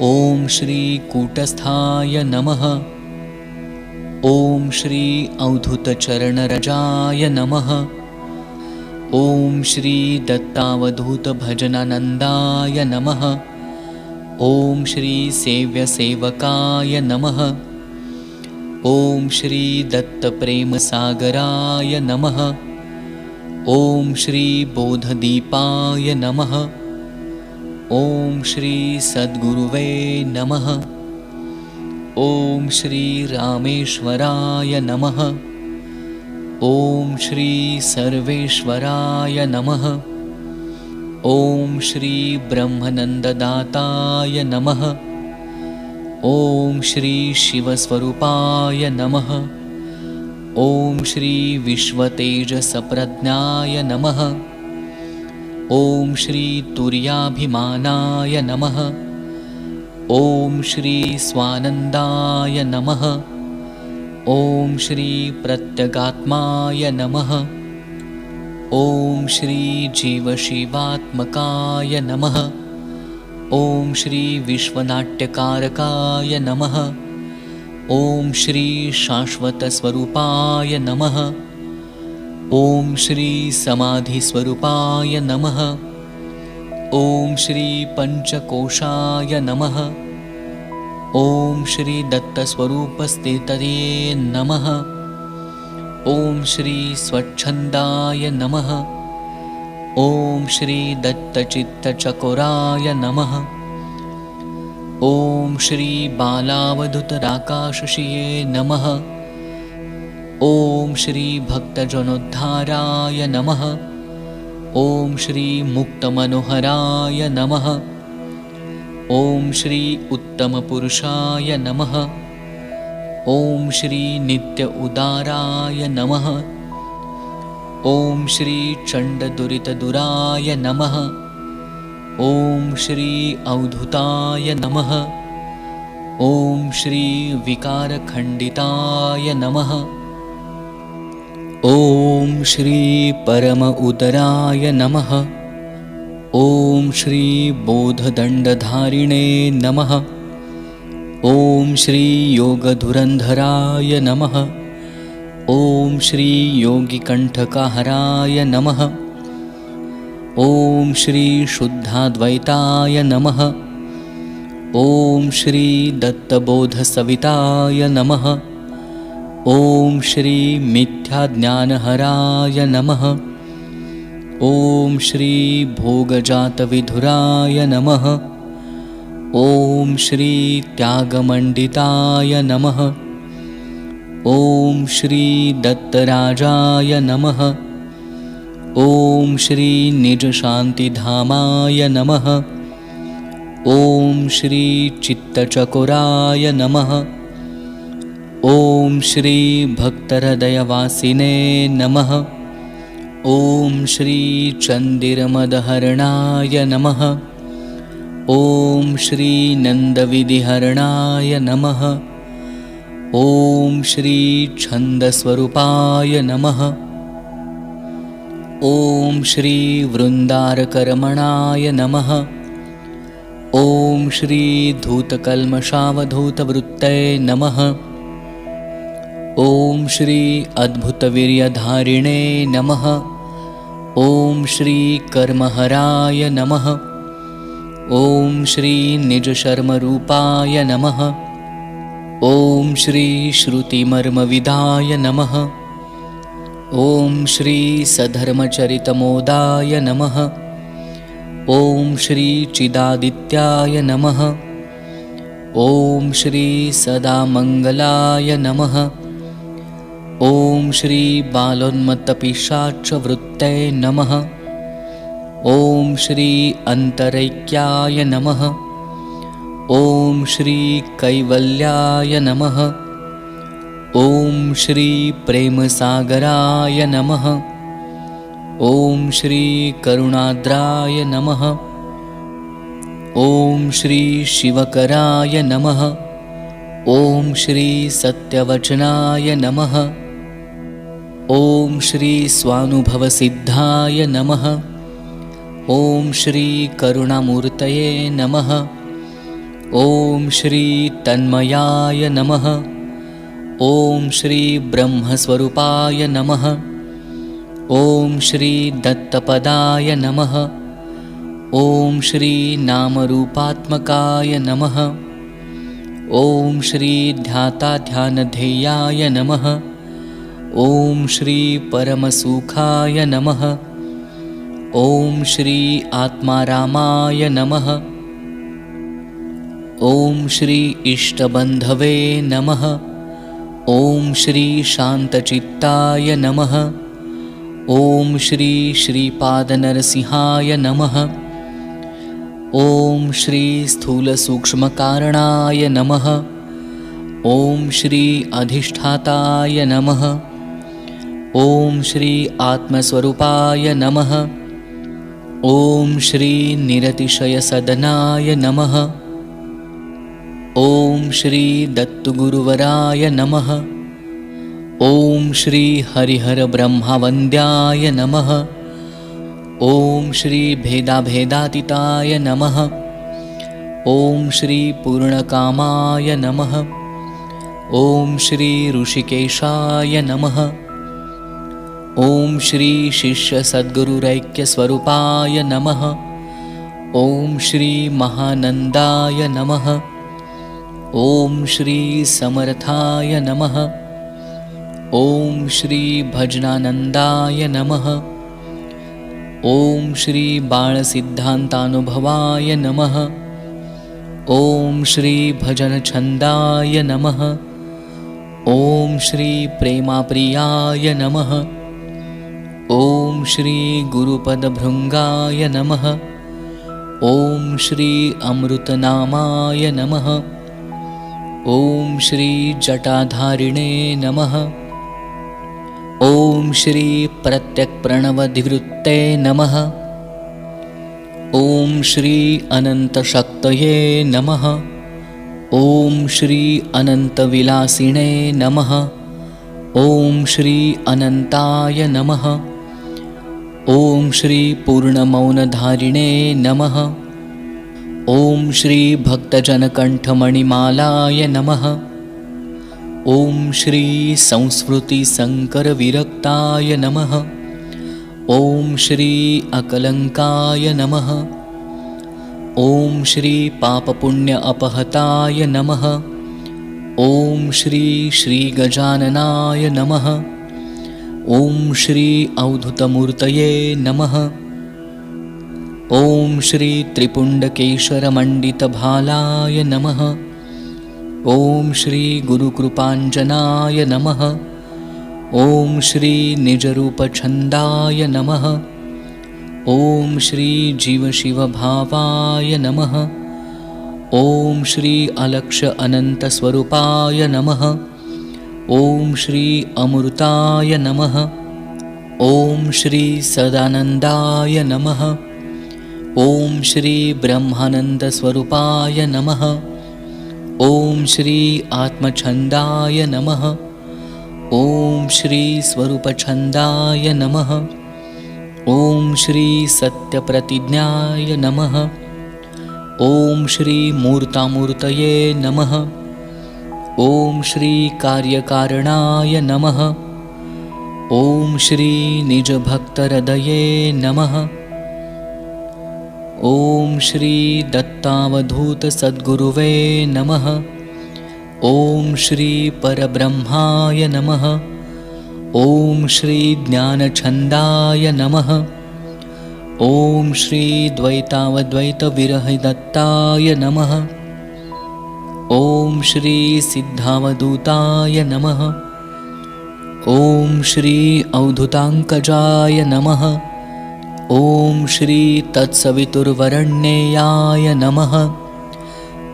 ॐ श्री कूटस्थाय नमः। ॐ श्री अवधूतचरणरजाय नमः। ॐ श्री दत्तावधूतभजनानन्दाय नमः। ॐ श्री सेव्यसेवकाय नमः। ॐ श्री दत्तप्रेमसागराय नमः। ॐ श्री बोधदीपाय नमः। ॐ श्री सद्गुरुवे नमः। ॐ श्री रामेश्वराय नमः। ॐ श्री सर्वेश्वराय नमः। ॐ श्री ब्रह्मनन्ददाताय नमः। ॐ श्री शिवस्वरूपाय नमः। ॐ श्री विश्वतेजसप्रज्ञाय नमः। ॐ श्री तुर्याभिमानाय नमः। ॐ श्री स्वानन्दाय नमः। ॐ श्री प्रत्यगात्माय नमः। ॐ श्री जीवशिवात्मकाय नमः। ॐ श्री विश्वनाट्यकारकाय नमः। ॐ श्री शाश्वतस्वरूपाय नमः। ॐ श्री समाधिस्वरूपाय नमः। ॐ श्री पञ्चकोशाय नमः। ॐ श्री दत्तस्वरूपस्थितये नमः। ॐ श्री स्वच्छन्दाय नमः। ॐ श्री दत्तचित्तचकोराय नमः। ॐ श्री बालावधूतराकाशशिये नमः। ॐ श्री भक्तजनोद्धाराय नमः। ॐ श्री मुक्तमनोहराय नमः। ॐ श्री उत्तमपुरुषाय नमः। ॐ श्री नित्य उदाराय नमः। ॐ श्री चण्डदुरितदुराय नमः। ॐ श्री अवधूताय नमः। ॐ श्री विकारखण्डिताय नमः। ॐ श्री परम उदराय नमः। ॐ श्री बोधदण्डधारिणे नमः। ॐ श्री योगधुरन्धराय नमः। ॐ श्री योगिकण्ठकहराय नमः। ॐ श्री शुद्धाद्वैताय नमः। ॐ श्री दत्तबोधसविताय नमः। ॐ श्री मिथ्याज्ञानहराय नमः। ॐ श्री भोगजातविधुराय नमः। ॐ श्री त्यागमण्डिताय नमः। ॐ श्री दत्तराजाय नमः। ॐ श्री निजशान्तिधामाय नमः। ॐ श्री चित्तचकोराय नमः। ॐ श्री भक्तहृदयवासिने नमः। ॐ श्री चन्दिरमदहरणाय नमः। ॐ श्री नन्दविधिहरणाय नमः। ॐ श्री छन्दस्वरूपाय नमः। ॐ श्री वृन्दारकरमणाय नमः। ॐ श्री धूतकल्मषावधूतवृत्तये नमः। ॐ श्री अद्भुतवीर्यधारिणे नमः। ॐ श्री कर्महराय नमः। ॐ श्री निजशर्मरूपाय नमः। ॐ श्री श्रुतिमर्मविदाय नमः। ॐ श्री सधर्मचरितमोदाय नमः। ॐ श्री चिदादित्याय नमः। ॐ श्री सदामङ्गलाय नमः। ॐ श्री बालोन्मत्तपिशाचवृत्तये नमः। ॐ श्री अन्तरैक्याय नमः। ॐ श्री कैवल्याय नमः। ॐ श्री प्रेमसागराय नमः। ॐ श्री करुणाद्राय नमः। ॐ श्री शिवकराय नमः। ॐ श्री सत्यवचनाय नमः। ॐ श्री स्वानुभवसिद्धाय नमः। ॐ श्री करुणामूर्तये नमः। ॐ श्री तन्मयाय नमः। ॐ श्री ब्रह्मस्वरूपाय नमः। ॐ श्री दत्तपदाय नमः। ॐ श्री नामरूपात्मकाय नमः। ॐ श्री ध्याताध्यानध्येयाय नमः। ॐ श्री परमसुखाय नमः। ॐ श्री आत्मारामाय नमः। ॐ श्री इष्टबन्धवे नमः। ॐ श्री शान्तचित्ताय नमः। ॐ श्री श्रीपादनरसिंहाय नमः। ॐ श्री स्थूलसूक्ष्मकारणाय नमः। ॐ श्री अधिष्ठाताय नमः। ॐ श्री आत्मस्वरूपाय नमः। ॐ श्री निरतिशयसदनाय नमः। ॐ श्री दत्तगुरुवराय नमः। ॐ श्री हरिहरब्रह्मवन्द्याय नमः। ॐ श्री भेदाभेदातीताय नमः। ॐ श्री पूर्णकामाय नमः। ॐ श्री ऋषिकेशाय नमः। ॐ श्री शिष्यसद्गुरुरैक्यस्वरूपाय नमः। ॐ श्री महानन्दाय नमः। ॐ श्री समर्थाय नमः। ॐ श्री भजनानन्दाय नमः। ॐ श्री बालसिद्धान्तानुभवाय नमः। ॐ श्री भजनछन्दाय नमः। ॐ श्री प्रेमाप्रियाय नमः। ॐ श्री गुरुपदभृङ्गाय नमः। ॐ श्री अमृतनामाय नमः। ॐ श्री जटाधारिणे नमः। ॐ श्री प्रत्यक्प्रणवधिवृत्ते नमः। ॐ श्री अनन्तशक्तये नमः। ॐ श्री अनन्तविलासिने नमः। ॐ श्री अनन्ताय नमः। ॐ श्री पूर्णमौनधारिणे नमः। ॐ श्री भक्तजनकण्ठमणिमालाय नमः। ॐ श्री संस्मृतिसङ्करविरक्ताय नमः। ॐ श्री अकलङ्काय नमः। ॐ श्री पापपुण्य अपहताय नमः। ॐ श्री श्रीगजाननाय नमः। ॐ श्री अवधूतमूर्तये नमः। ॐ श्री त्रिपुण्डकेशरमण्डितभालाय नमः। ॐ श्री गुरुकृपाञ्जनाय नमः। ॐ श्री निजरूपछन्दाय नमः। ॐ श्री जीवशिवभावाय नमः। ॐ श्री अलक्ष्य अनन्तस्वरूपाय नमः। ॐ श्री अमृताय नमः। ॐ श्री सदानन्दाय नमः। ॐ श्री ब्रह्मानन्दस्वरूपाय नमः। ॐ श्री आत्मछन्दाय नमः। ॐ श्री स्वरूपछन्दाय नमः। ॐ श्री सत्यप्रतिज्ञाय नमः। ॐ श्री मूर्तामूर्तये नमः। ॐ श्री कार्यकारणाय नमः। ॐ श्री निजभक्तहृदये नमः। ॐ श्री दत्तावधूतसद्गुरुवे नमः। ॐ श्री परब्रह्माय नमः। ॐ श्री ज्ञानछन्दाय नमः। ॐ श्री द्वैतावद्वैतविरहदत्ताय नमः। ॐ श्री सिद्धावधूताय नमः। ॐ श्री अवधूताङ्कजाय नमः। ॐ श्री तत्सवितुर्वरेण्याय नमः।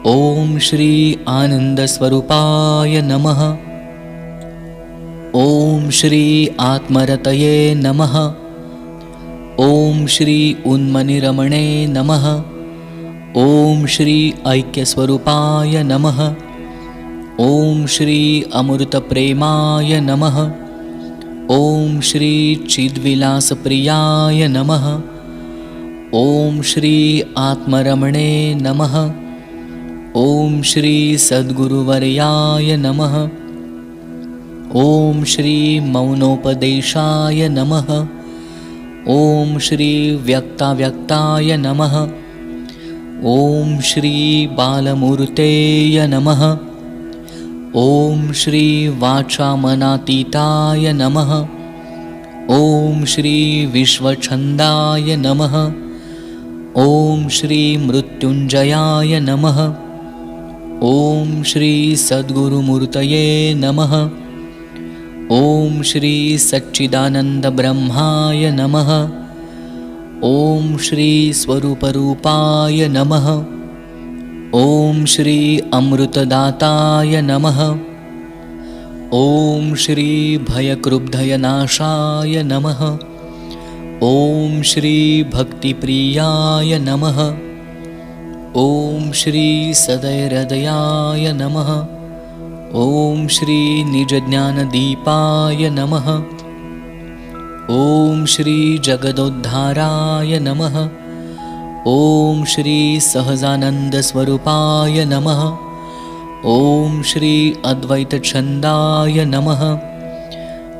ॐ श्री आनन्दस्वरूपाय नमः। ॐ श्री आत्मरतये नमः। ॐ श्री उन्मनिरमणे नमः। ॐ श्री ऐक्यस्वरूपाय नमः। ॐ श्री अमृतप्रेमाय नमः। ॐ श्री चिद्विलासप्रियाय नमः। ॐ श्री आत्मरमणे नमः। ॐ श्री सद्गुरुवर्याय नमः। ॐ श्री मौनोपदेशाय नमः। ॐ श्री व्यक्ताव्यक्ताय नमः। ॐ श्री बालमूर्तेय नमः। ॐ श्री वाचामनातीताय नमः। ॐ श्री विश्वछन्दाय नमः। ॐ श्री मृत्युञ्जयाय नमः। ॐ श्री सद्गुरुमूर्तये नमः। ॐ श्री सच्चिदानन्दब्रह्माय नमः। ॐ श्री स्वरूपरूपाय नमः। ॐ श्री अमृतदाताय नमः। ॐ श्री भयक्रुद्धयनाशाय नमः। ॐ श्री भक्तिप्रियाय नमः। ॐ श्री सदयहृदयाय नमः। ॐ श्री निजज्ञानदीपाय नमः। ॐ श्री जगदोद्धाराय नमः। ॐ श्री सहजानन्दस्वरूपाय नमः। ॐ श्री अद्वैतछन्दाय नमः।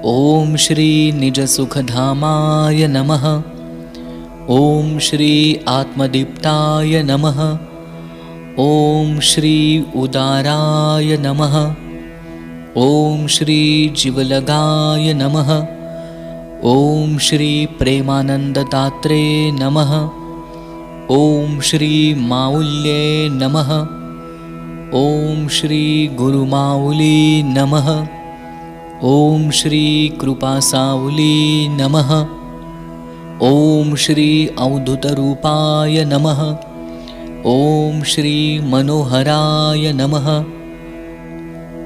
ॐ श्री निजसुखधामाय नमः। ॐ श्री आत्मदीप्ताय नमः। ॐ श्री उदाराय नमः। ॐ श्री जीवलगाय नमः। ॐ श्री प्रेमानन्ददात्रे नमः। ॐ श्री माऊल्ये नमः। ॐ श्री गुरुमाऊली नमः। ॐ श्री कृपासाऊली नमः। ॐ श्री अवधूतरूपाय नमः। ॐ श्री मनोहराय नमः।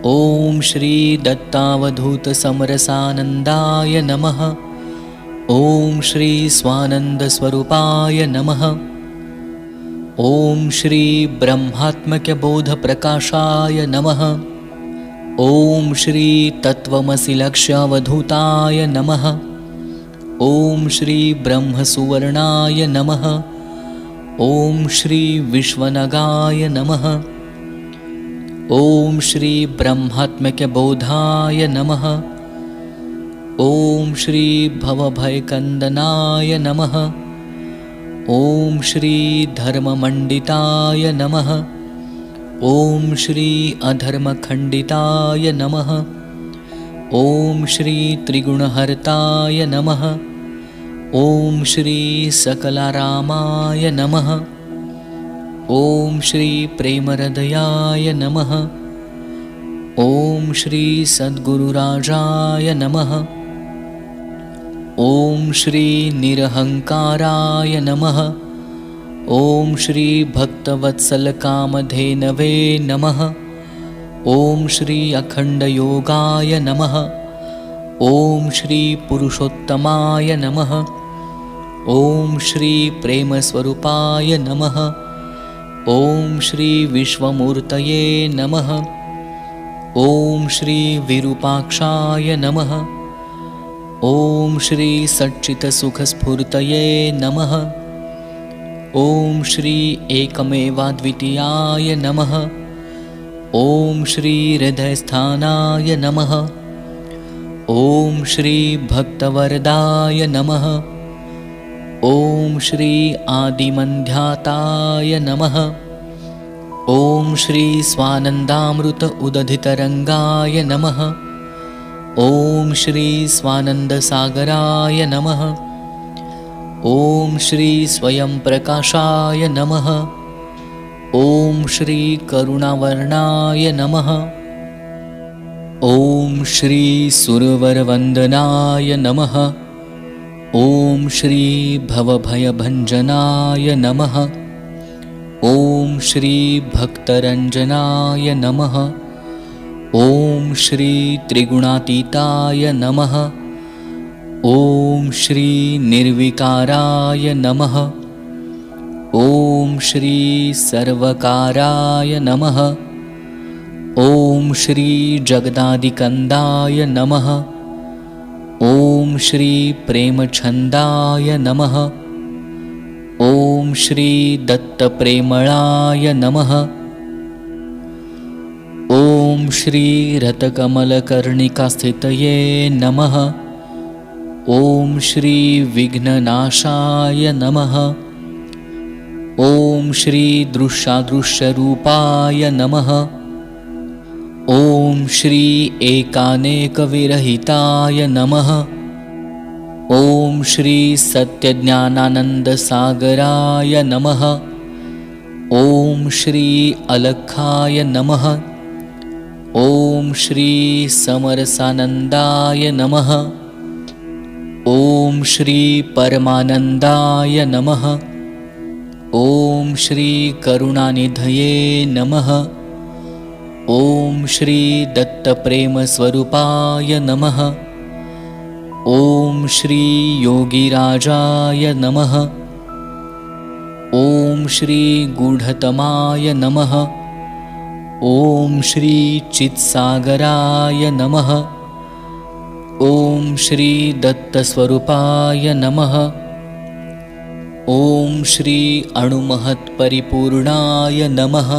ॐ श्री दत्तावधूतसमरसानन्दाय नमः। ॐ श्री स्वानन्दस्वरूपाय नमः। ॐ श्री ब्रह्मात्मकबोधप्रकाशाय नमः। ॐ श्री तत्त्वमसि लक्ष्यावधूताय नमः। ॐ श्री ब्रह्मसुवर्णाय नमः। ॐ श्री विश्वनगाय नमः। ॐ श्री ब्रह्मात्मकबोधाय नमः। ॐ श्री भवभयकन्दनाय नमः। ॐ श्री धर्ममण्डिताय नमः। ॐ श्री अधर्मखण्डिताय नमः। ॐ श्री त्रिगुणहर्ताय नमः। ॐ श्री सकलारामाय नमः। ॐ श्री प्रेमहृदयाय नमः। ॐ श्री सद्गुरुराजाय नमः। ॐ श्री निरहङ्काराय नमः। ॐ श्री भक्तवत्सलकामधेनवे नमः। ॐ श्री अखण्डयोगाय नमः। ॐ श्री पुरुषोत्तमाय नमः। ॐ श्री प्रेमस्वरूपाय नमः। ॐ श्री विश्वमूर्तये नमः। ॐ श्री विरूपाक्षाय नमः। ॐ श्री सच्चित्सुखस्फूर्तये नमः। ॐ श्री एकमेवाद्वितीयाय नमः। ॐ श्री हृदयस्थानाय नमः। ॐ श्री भक्तवरदाय नमः। ॐ श्री आदिमन्ध्याताय नमः। ॐ श्री स्वानन्दामृत उदधितरङ्गाय नमः। ॐ श्री स्वानन्दसागराय नमः। ॐ श्री स्वयंप्रकाशाय नमः। ॐ श्री करुणावर्णाय नमः। ॐ श्री सुरवरवन्दनाय नमः। ॐ श्री भवभयभञ्जनाय नमः। ॐ श्री भक्तरञ्जनाय नमः। ॐ श्री त्रिगुणातीताय नमः। ॐ श्री निर्विकाराय नमः। ॐ श्री सर्वकाराय नमः। ॐ श्री जगदादिकन्दाय नमः। ॐ श्री प्रेमछन्दाय नमः। ॐ श्री दत्तप्रेमळाय नमः। ॐ श्री रथकमलकर्णिकास्थितये नमः। ॐ श्री विघ्ननाशाय नमः। ॐ श्री दृश्यादृश्यरूपाय नमः। ॐ श्री एकानेकविरहिताय नमः। ॐ श्री सत्यज्ञानानन्दसागराय नमः। ॐ श्री अलखाय नमः। ॐ श्री समरसानन्दाय नमः। ॐ श्री परमानन्दाय नमः। ॐ श्री करुणानिधये नमः। ॐ श्री दत्तप्रेमस्वरूपाय नमः। ॐ श्री योगिराजाय नमः। ॐ श्री गूढतमाय नमः। ॐ श्री चित्सागराय नमः। ॐ श्री दत्तस्वरूपाय नमः। ॐ श्री अणुमहत्परिपूर्णाय नमः।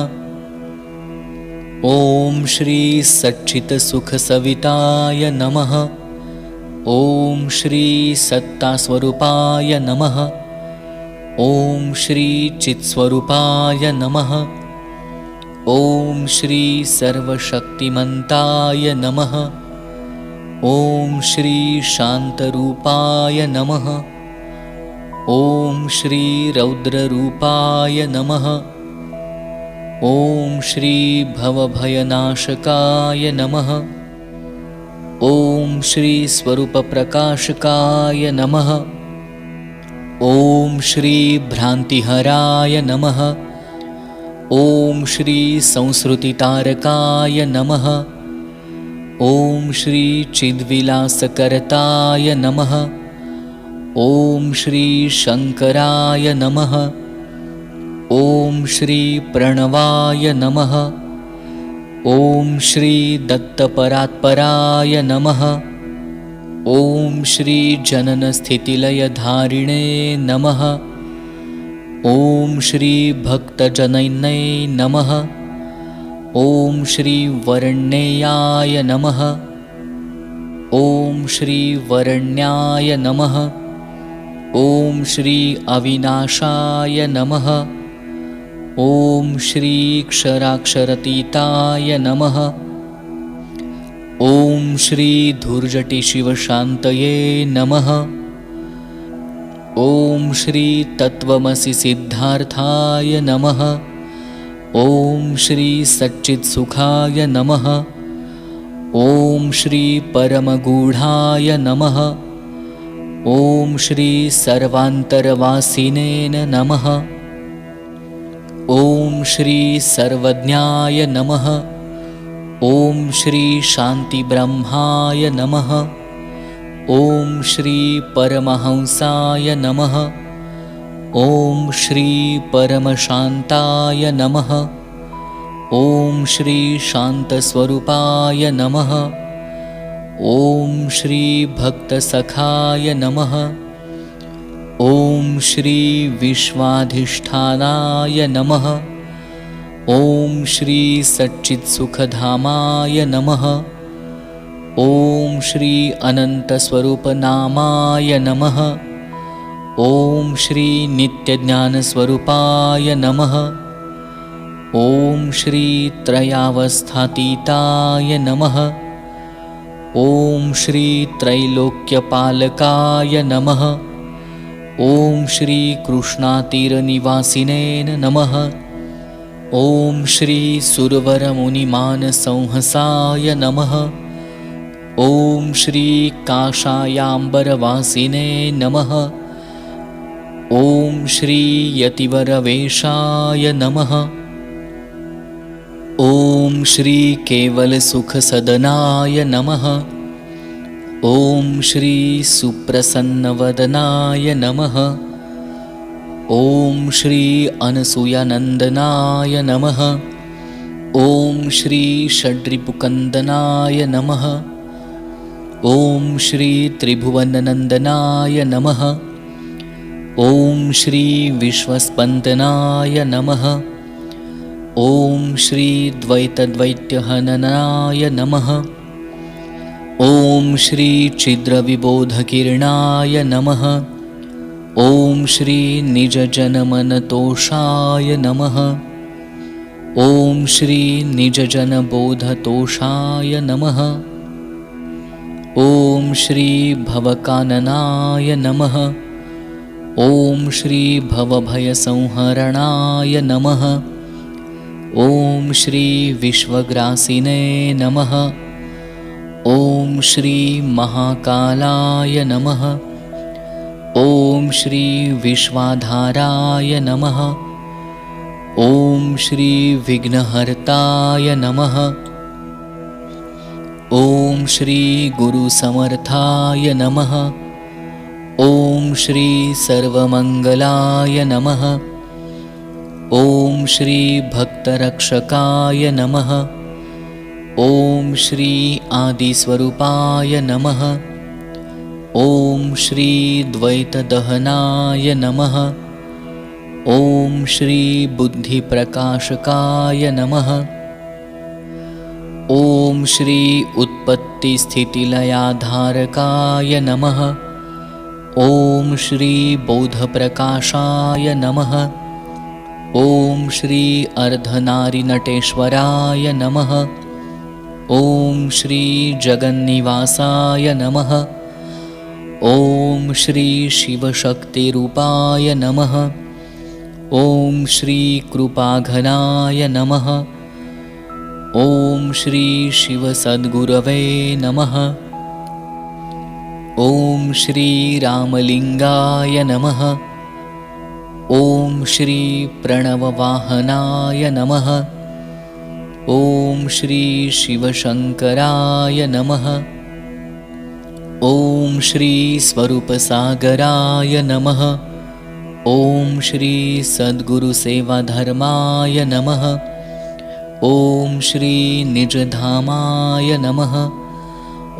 ॐ श्री सच्चित्सुखसविताय नमः। ॐ श्री सत्तास्वरूपाय नमः। ॐ श्री चित्स्वरूपाय नमः। ॐ श्री सर्वशक्तिमन्ताय नमः। ॐ श्री शान्तरूपाय नमः। ॐ श्री रौद्ररूपाय नमः। ॐ श्री भवभयनाशकाय नमः। ॐ श्री स्वरूपप्रकाशकाय नमः। ॐ श्री भ्रान्तिहराय नमः। ॐ श्री संसृतितारकाय नमः। ॐ श्री चिद्विलासकर्ताय नमः। ॐ श्री शङ्कराय नमः। ॐ श्री प्रणवाय नमः। ॐ श्री दत्तपरात्पराय नमः। ॐ श्री जननस्थितिलयधारिणे नमः। ॐ श्री भक्तजनैनै नमः। ॐ श्री वरण्येयाय नमः। ॐ श्री वरण्याय नमः। ॐ श्री अविनाशाय नमः। ॐ श्री क्षराक्षरतीताय नमः। ॐ श्री धूर्जटिशिवशान्तये नमः। ॐ श्री तत्त्वमसि सिद्धार्थाय नमः। ॐ श्री सच्चित्सुखाय नमः। ॐ श्री परमगूढाय नमः। ॐ श्री सर्वान्तरवासिने नमः। ॐ श्री सर्वज्ञाय नमः। ॐ श्री शान्तिब्रह्माय नमः। ॐ श्री परमहंसाय नमः। ॐ श्री परमशान्ताय नमः। ॐ श्री शान्तस्वरूपाय नमः। ॐ श्री भक्तसखाय नमः। ॐ श्री विश्वाधिष्ठानाय नमः। ॐ श्री सच्चित्सुखधामाय नमः। ॐ श्री अनन्तस्वरूपनामाय नमः। ॐ श्री नित्यज्ञानस्वरूपाय नमः। ॐ श्री त्रयावस्थातीताय नमः। ॐ श्री त्रैलोक्यपालकाय नमः। ॐ श्री कृष्णातीरनिवासिने नमः। ॐ श्री सुरवरमुनिमानसंहसाय नमः। ॐ श्री काषायाम्बरवासिने नमः। ॐ श्री यतिवरवेषाय नमः। ॐ श्री केवलसुखसदनाय नमः। ॐ श्री सुप्रसन्नवदनाय नमः। ॐ श्री अनसूयानन्दनाय नमः। ॐ श्री षड्रिपुकन्दनाय नमः। ॐ श्री त्रिभुवननन्दनाय नमः। ॐ श्री विश्वस्पन्दनाय नमः। ॐ श्री द्वैतद्वैत्यहननाय नमः। ॐ श्री छिद्रविबोधकिरणाय नमः। ॐ श्री निजजनमनतोषाय नमः। ॐ श्री निजजनबोधतोषाय नमः। ॐ श्री भवकाननाय नमः। ॐ श्री भवभयसंहरणाय नमः। ॐ श्री विश्वग्रासिने नमः। ॐ श्री महाकालाय नमः। ॐ श्री विश्वाधाराय नमः। ॐ श्री विघ्नहर्ताय नमः। ॐ श्री गुरुसमर्थाय नमः। ॐ श्री सर्वमङ्गलाय नमः। ॐ श्री भक्तरक्षकाय नमः। ॐ श्री आदिस्वरूपाय नमः। ॐ श्री द्वैतदहनाय नमः। ॐ श्री बुद्धिप्रकाशकाय नमः। ॐ श्री उत्पत्तिस्थितिलयाधारकाय नमः। ॐ श्री बोधप्रकाशाय नमः। ॐ श्री अर्धनारीनटेश्वराय नमः। ॐ श्री जगन्निवासाय नमः। ॐ श्री शिवशक्तिरूपाय नमः। ॐ श्री कृपाघनाय नमः। ॐ श्री शिवसद्गुरवे नमः। ॐ श्री रामलिङ्गाय नमः। ॐ श्री प्रणववाहनाय नमः। ॐ श्री शिवशङ्कराय नमः। ॐ श्री स्वरूपसागराय नमः। ॐ श्री सद्गुरुसेवाधर्माय नमः। ॐ श्री निजधामाय नमः।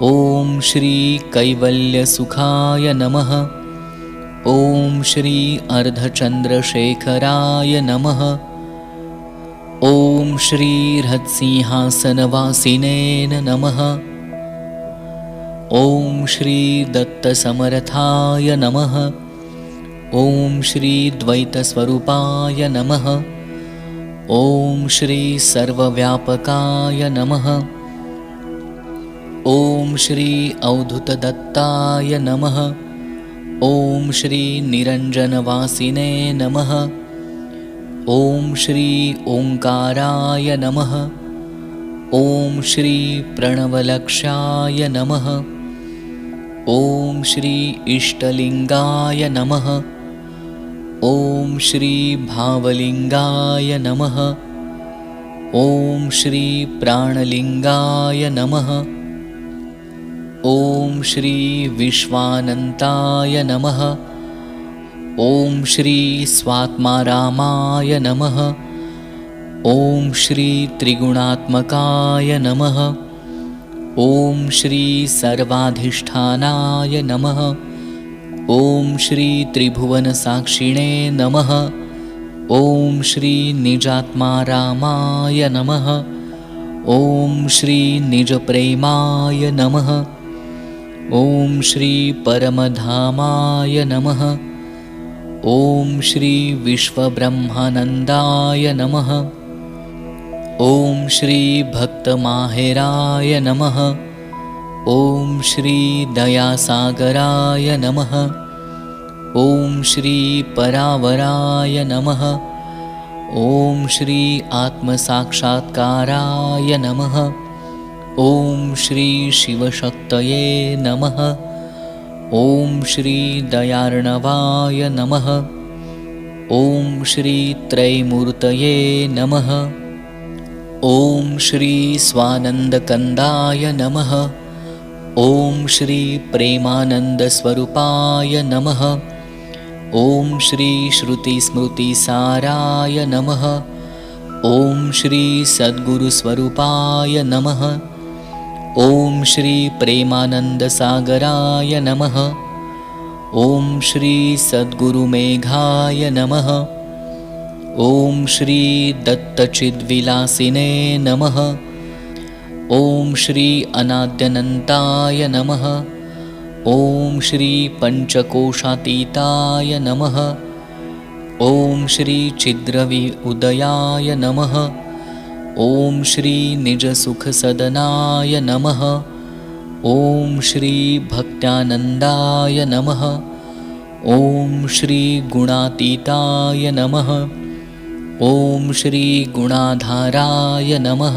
ॐ श्री कैवल्यसुखाय नमः। ॐ श्री अर्धचन्द्रशेखराय नमः। ॐ श्री हृत्सिंहासनवासिने नमः। ॐ श्री दत्तसमर्थाय नमः। ॐ श्री द्वैतस्वरूपाय नमः। ॐ श्री सर्वव्यापकाय नमः। ॐ श्री अवधूतदत्ताय नमः। ॐ श्री निरञ्जनवासिने नमः। ॐ श्री ओंकाराय नमः। ॐ श्री प्रणवलक्ष्याय नमः। ॐ श्री इष्टलिङ्गाय नमः। ॐ श्री भावलिङ्गाय नमः। ॐ श्री प्राणलिङ्गाय नमः। ॐ श्री विश्वानन्ताय नमः। ॐ श्री स्वात्मारामाय नमः। ॐ श्री त्रिगुणात्मकाय नमः। ॐ श्री सर्वाधिष्ठानाय नमः। ॐ श्री त्रिभुवनसाक्षिणे नमः। ॐ श्री निजात्मारामाय नमः। ॐ श्री निजप्रेमाय नमः। ॐ श्री परमधामाय नमः। ॐ श्री विश्वब्रह्मानन्दाय नमः। ॐ श्री भक्तमाहेराय नमः। ॐ श्री दयासागराय नमः। ॐ श्री परावराय नमः। ॐ श्री आत्मसाक्षात्काराय नमः। ॐ श्री शिवशक्तये नमः। ॐ श्री दयार्णवाय नमः। ॐ श्री त्रैमूर्तये नमः। ॐ श्री स्वानन्दकन्दाय नमः। ॐ श्री प्रेमानन्दस्वरूपाय नमः। ॐ श्री श्रुतिस्मृतिसाराय नमः। ॐ श्री सद्गुरुस्वरूपाय नमः। ॐ श्री प्रेमानन्दसागराय नमः। ॐ श्री सद्गुरुमेघाय नमः। ॐ श्री दत्तचिद्विलासिने नमः। ॐ श्री अनाद्यनन्ताय नमः। ॐ श्री पञ्चकोशातीताय नमः। ॐ श्री चिद्रवि उदयाय नमः। ॐ श्री निजसुखसदनाय नमः। ॐ श्री भक्त्यानन्दाय नमः। ॐ श्री गुणातीताय नमः। ॐ श्री गुणाधाराय नमः।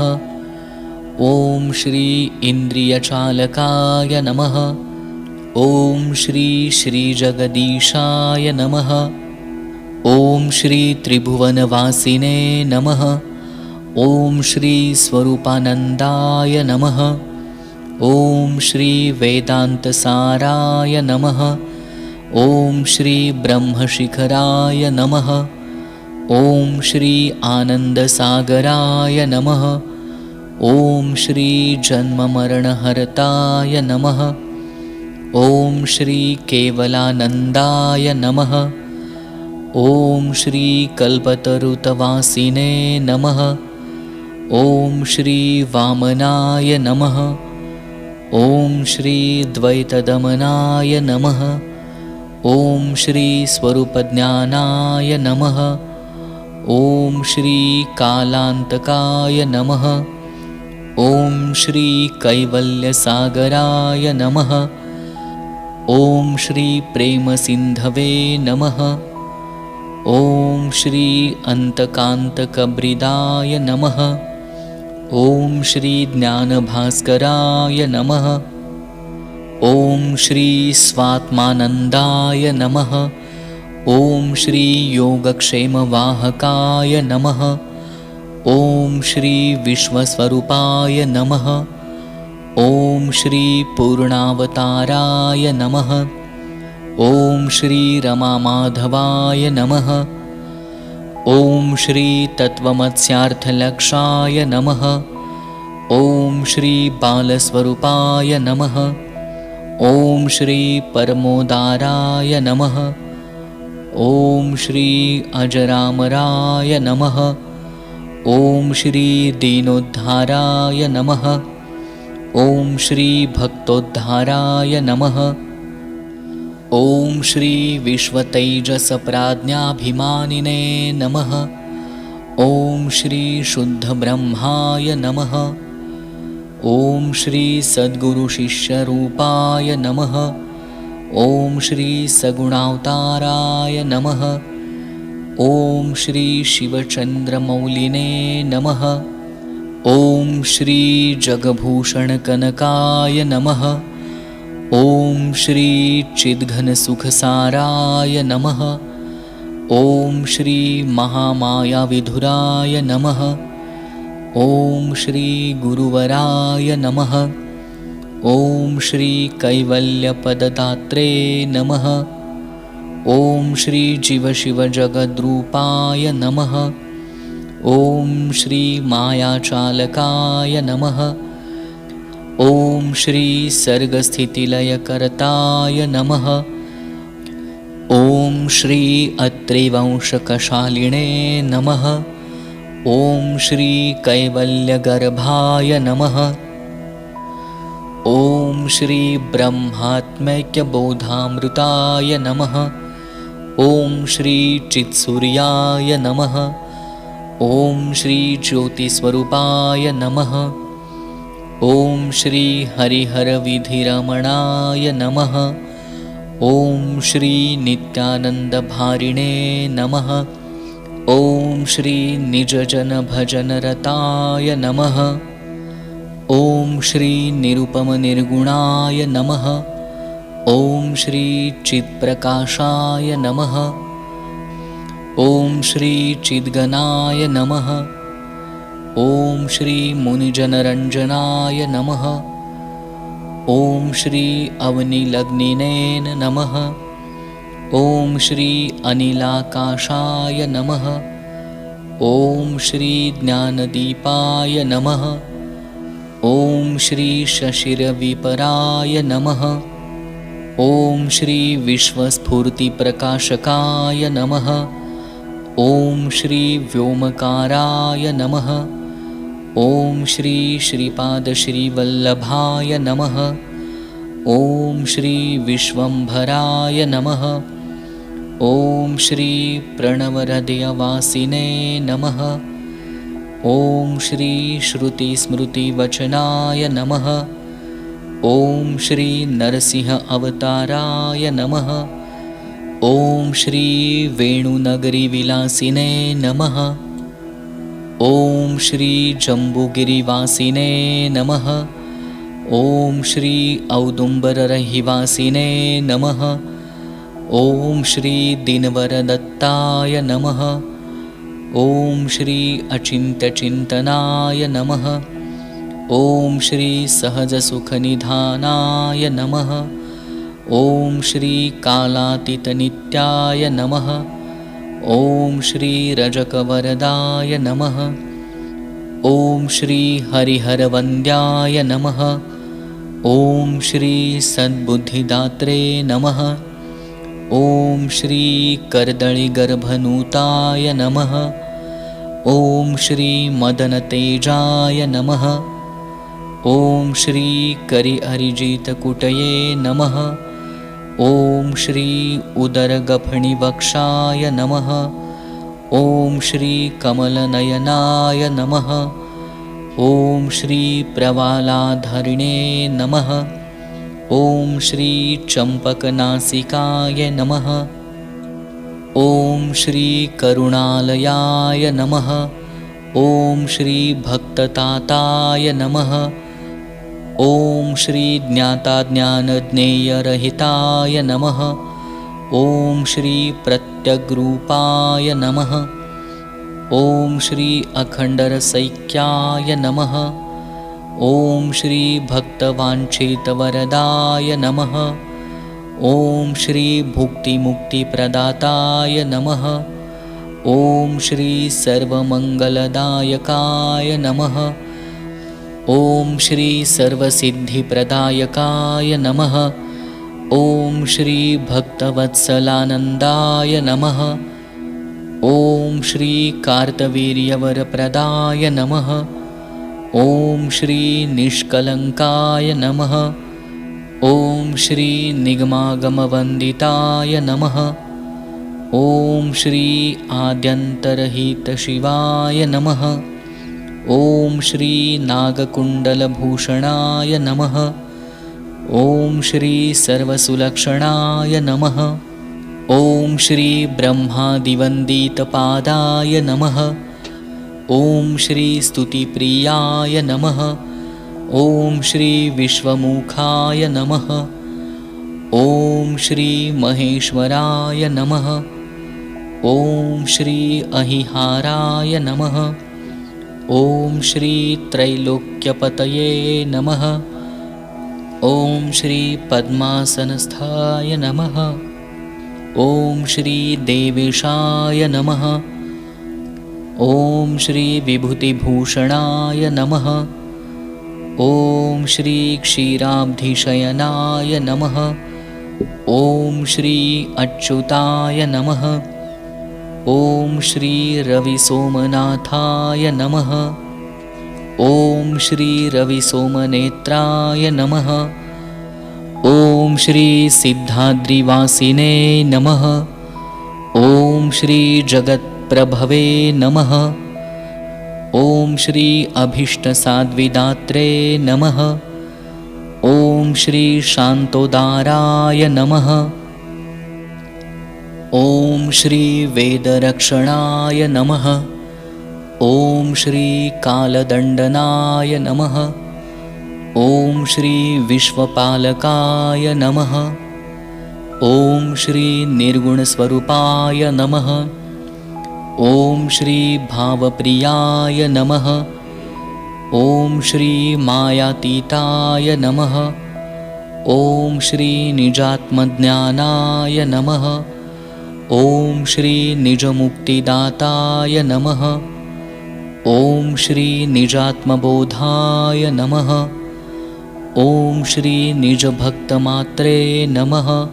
ॐ श्री इन्द्रियचालकाय नमः। ॐ श्री श्रीजगदीशाय नमः। ॐ श्री त्रिभुवनवासिने नमः। ॐ श्री स्वरूपानन्दाय नमः। ॐ श्री वेदान्तसाराय नमः। ॐ श्री ब्रह्मशिखराय नमः। ॐ श्री आनन्दसागराय नमः। ॐ श्री जन्ममरणहरताय नमः। ॐ श्री केवलानन्दाय नमः। ॐ श्री कल्पतरुतवासिने नमः। ॐ श्री वामनाय नमः। ॐ श्री द्वैतदमनाय नमः। ॐ श्री स्वरूपज्ञानाय नमः। ॐ श्री कालान्तकाय नमः। ॐ श्री कैवल्यसागराय नमः। ॐ श्री प्रेमसिन्धवे नमः। ॐ श्री अन्तकान्तकब्रिदाय नमः। ॐ श्री ज्ञानभास्कराय नमः। ॐ श्री स्वात्मानन्दाय नमः। ॐ श्री योगक्षेमवाहकाय नमः। ॐ श्री विश्वस्वरूपाय नमः। ॐ श्री पूर्णावताराय नमः। ॐ श्री रमामाधवाय नमः। ॐ श्री तत्त्वमत्स्यार्थलक्षाय नमः। ॐ श्री बालस्वरूपाय नमः। ॐ श्री परमोदाराय नमः। ॐ श्री अजरामराय नमः। ॐ श्री दीनोद्धाराय नमः। ॐ श्री भक्तोद्धाराय नमः। ॐ श्री विश्वतैजसप्राज्ञाभिमानिने नमः। ॐ श्री शुद्धब्रह्माय नमः। ॐ श्री सद्गुरुशिष्यरूपाय नमः। ॐ श्री सगुणावताराय नमः। ॐ श्री शिवचन्द्रमौलिने नमः। ॐ श्री जगभूषणकनकाय नमः। ॐ श्री चिद्घनसुखसाराय नमः। ॐ श्री महामायाविधुराय नमः। ॐ श्री गुरुवराय नमः। ॐ श्री कैवल्यपददात्रे नमः। ॐ श्री जीवशिवजगद्रूपाय नमः। ॐ श्री मायाचालकाय नमः। ॐ श्री सर्गस्थितिलयकर्ताय नमः। ॐ श्री अत्रिवंशकशालिने नमः। ॐ श्री कैवल्यगर्भाय नमः। ॐ श्री ब्रह्मात्मैक्यबोधामृताय नमः। ॐ श्री चित्सूर्याय नमः। ॐ श्री ज्योतिस्वरूपाय नमः। ॐ श्री हरिहरविधिरमणाय नमः। ॐ श्री नित्यानन्दभारिणे नमः। ॐ श्री निजजनभजनरताय नमः। ॐ श्री निरुपमनिर्गुणाय नमः। ॐ श्री चित्प्रकाशाय नमः। ॐ श्री चिद्गणाय नमः। ॐ श्री मुनिजनरञ्जनाय नमः। ॐ श्री अवनिलग्निने नमः। ॐ श्री अनिलाकाशाय नमः। ॐ श्री ज्ञानदीपाय नमः। ॐ श्री शशिरविपराय नमः। ॐ श्री विश्वस्फूर्तिप्रकाशकाय नमः। ॐ श्री व्योमकाराय नमः। ॐ श्री श्रीपादश्रीवल्लभाय नमः। ॐ श्री विश्वम्भराय नमः। ॐ श्री प्रणवहृदयवासिने नमः। ॐ श्री श्रुतिस्मृतिवचनाय नमः। ॐ श्री नरसिंह अवताराय नमः। ॐ श्री वेणुनगरीविलासिने नमः। ॐ श्री जम्बुगिरिवासिने नमः। ॐ श्री औदुम्बररहिवासिने नमः। ॐ श्री दिनवरदत्ताय नमः। ॐ श्री अचिन्त्यचिन्तनाय नमः। ॐ श्री सहजसुखनिधानाय नमः। ॐ श्री कालातीतनित्याय नमः। ॐ श्री रजकवरदाय नमः। ॐ श्री हरिहरवन्द्याय नमः। ॐ श्री सद्बुद्धिदात्रे नमः। ॐ श्री कर्दळिगर्भनुताय नमः। ॐ श्री मदनतेजाय नमः। ॐ श्री करिअरिजितकुटये नमः। ॐ श्री उदरगफणिवक्षाय नमः। ॐ श्री कमलनयनाय नमः। ॐ श्री प्रवालाधरिणे नमः। ॐ श्री चम्पकनासिकाय नमः। ॐ श्री करुणालयाय नमः। ॐ श्री भक्तताताय नमः। ॐ श्री ज्ञाताज्ञानज्ञेयरहिताय नमः। ॐ श्री प्रत्यग्रूपाय नमः। ॐ श्री अखण्डरसैक्याय नमः। ॐ श्री भक्तवाञ्छितवरदाय नमः। ॐ श्री भुक्तिमुक्तिप्रदाताय नमः। ॐ श्री सर्वमङ्गलदायकाय नमः। ॐ श्री सर्वसिद्धिप्रदायकाय नमः। ॐ श्री भक्तवत्सलानन्दाय नमः। ॐ श्री कार्तवीर्यवरप्रदाय नमः। ॐ श्री निष्कलङ्काय नमः। ॐ श्री निगमागमवन्दिताय नमः। ॐ श्री आद्यन्तरहितशिवाय नमः। ॐ श्री नागकुण्डलभूषणाय नमः। ॐ श्री सर्वसुलक्षणाय नमः। ॐ श्री ब्रह्मादिवन्दितपादाय नमः। ॐ श्री स्तुतिप्रियाय नमः। ॐ श्री विश्वमुखाय नमः। ॐ श्री महेश्वराय नमः। ॐ श्री अहिहाराय नमः। ॐ श्री त्रैलोक्यपतये नमः। ॐ श्री पद्मासनस्थाय नमः। ॐ श्री देवेशाय नमः। ॐ श्री विभूतिभूषणाय नमः। ॐ श्री क्षीराब्धिशयनाय नमः। ॐ श्री अच्युताय नमः। ॐ श्री रविसोमनाथाय नमः। ॐ श्री रविसोमनेत्राय नमः। ॐ श्री सिद्धाद्रिवासिने नमः। ॐ श्री जगत्प्रभवे नमः। ॐ श्री अभीष्टसाध्विदात्रे नमः। ॐ श्री शान्तोदाराय नमः। ॐ श्री वेदरक्षणाय नमः। ॐ श्री कालदण्डनाय नमः। ॐ श्री विश्वपालकाय नमः। ॐ श्री निर्गुणस्वरूपाय नमः। ॐ श्री भावप्रियाय नमः। ॐ श्री मायातीताय नमः। ॐ श्री निजात्मज्ञानाय नमः। ॐ श्री निजमुक्तिदाताय नमः। ॐ श्री निजात्मबोधाय नमः। ॐ श्री निजभक्तमात्रे नमः।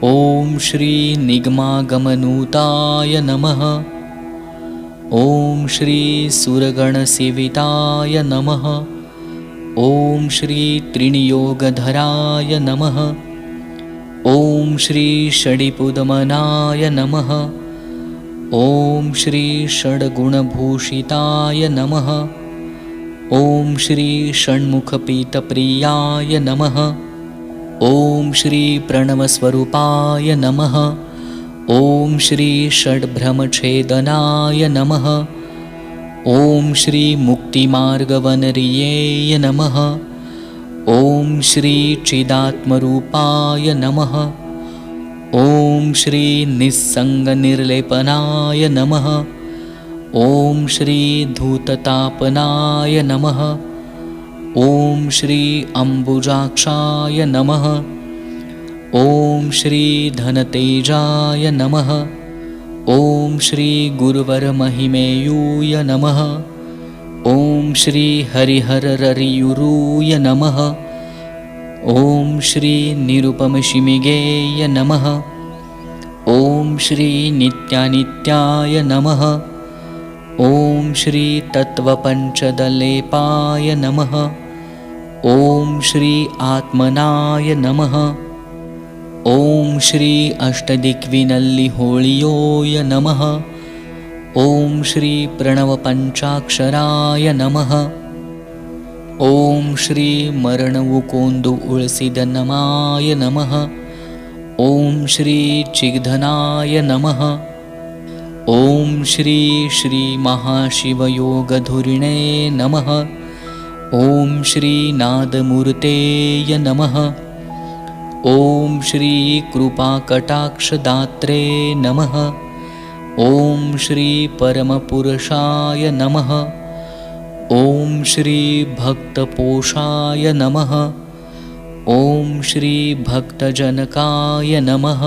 ॐ श्री निगमागमनूताय नमः। ॐ श्री सुरगणसेविताय नमः। ॐ श्री त्रिनियोगधराय नमः। ॐ श्री षडिपुदमनाय नमः। ॐ श्री षड्गुणभूषिताय नमः। ॐ श्री षण्मुखपीतप्रियाय नमः। ॐ श्री प्रणवस्वरूपाय नमः। ॐ श्री षड्भ्रमच्छेदनाय नमः। ॐ श्री मुक्तिमार्गवनरिये नमः। ॐ श्री चिदात्मरूपाय नमः। ॐ श्री निस्सङ्गनिर्लेपनाय नमः। ॐ श्री धूततापनाय नमः। ॐ श्री अम्बुजाक्षाय नमः। ॐ श्री धनतेजाय नमः। ॐ श्री गुरुवरमहिमेयूय नमः। ॐ श्री हरिहरररियुरूय नमः। ॐ श्री निरुपमशिमिगेय नमः। ॐ श्री नित्यानित्याय नमः। ॐ श्री तत्त्वपञ्चदलेपाय नमः। ॐ श्री आत्मनाय नमः। ॐ श्री अष्टदिक्विनल्लिहोळियोय नमः। ॐ श्री प्रणवपञ्चाक्षराय नमः। ॐ श्री मरणवुकोन्दु उळसिदनमाय नमः। ॐ श्री चिग्धनाय नमः। ॐ श्री श्री महाशिवयोगधुरिणे नमः। ॐ श्री नादमूर्तेय नमः। ॐ श्री कृपाकटाक्षदात्रे नमः। ॐ श्री परमपुरुषाय नमः। ॐ श्री भक्तपोषाय नमः। ॐ श्री भक्तजनकाय नमः।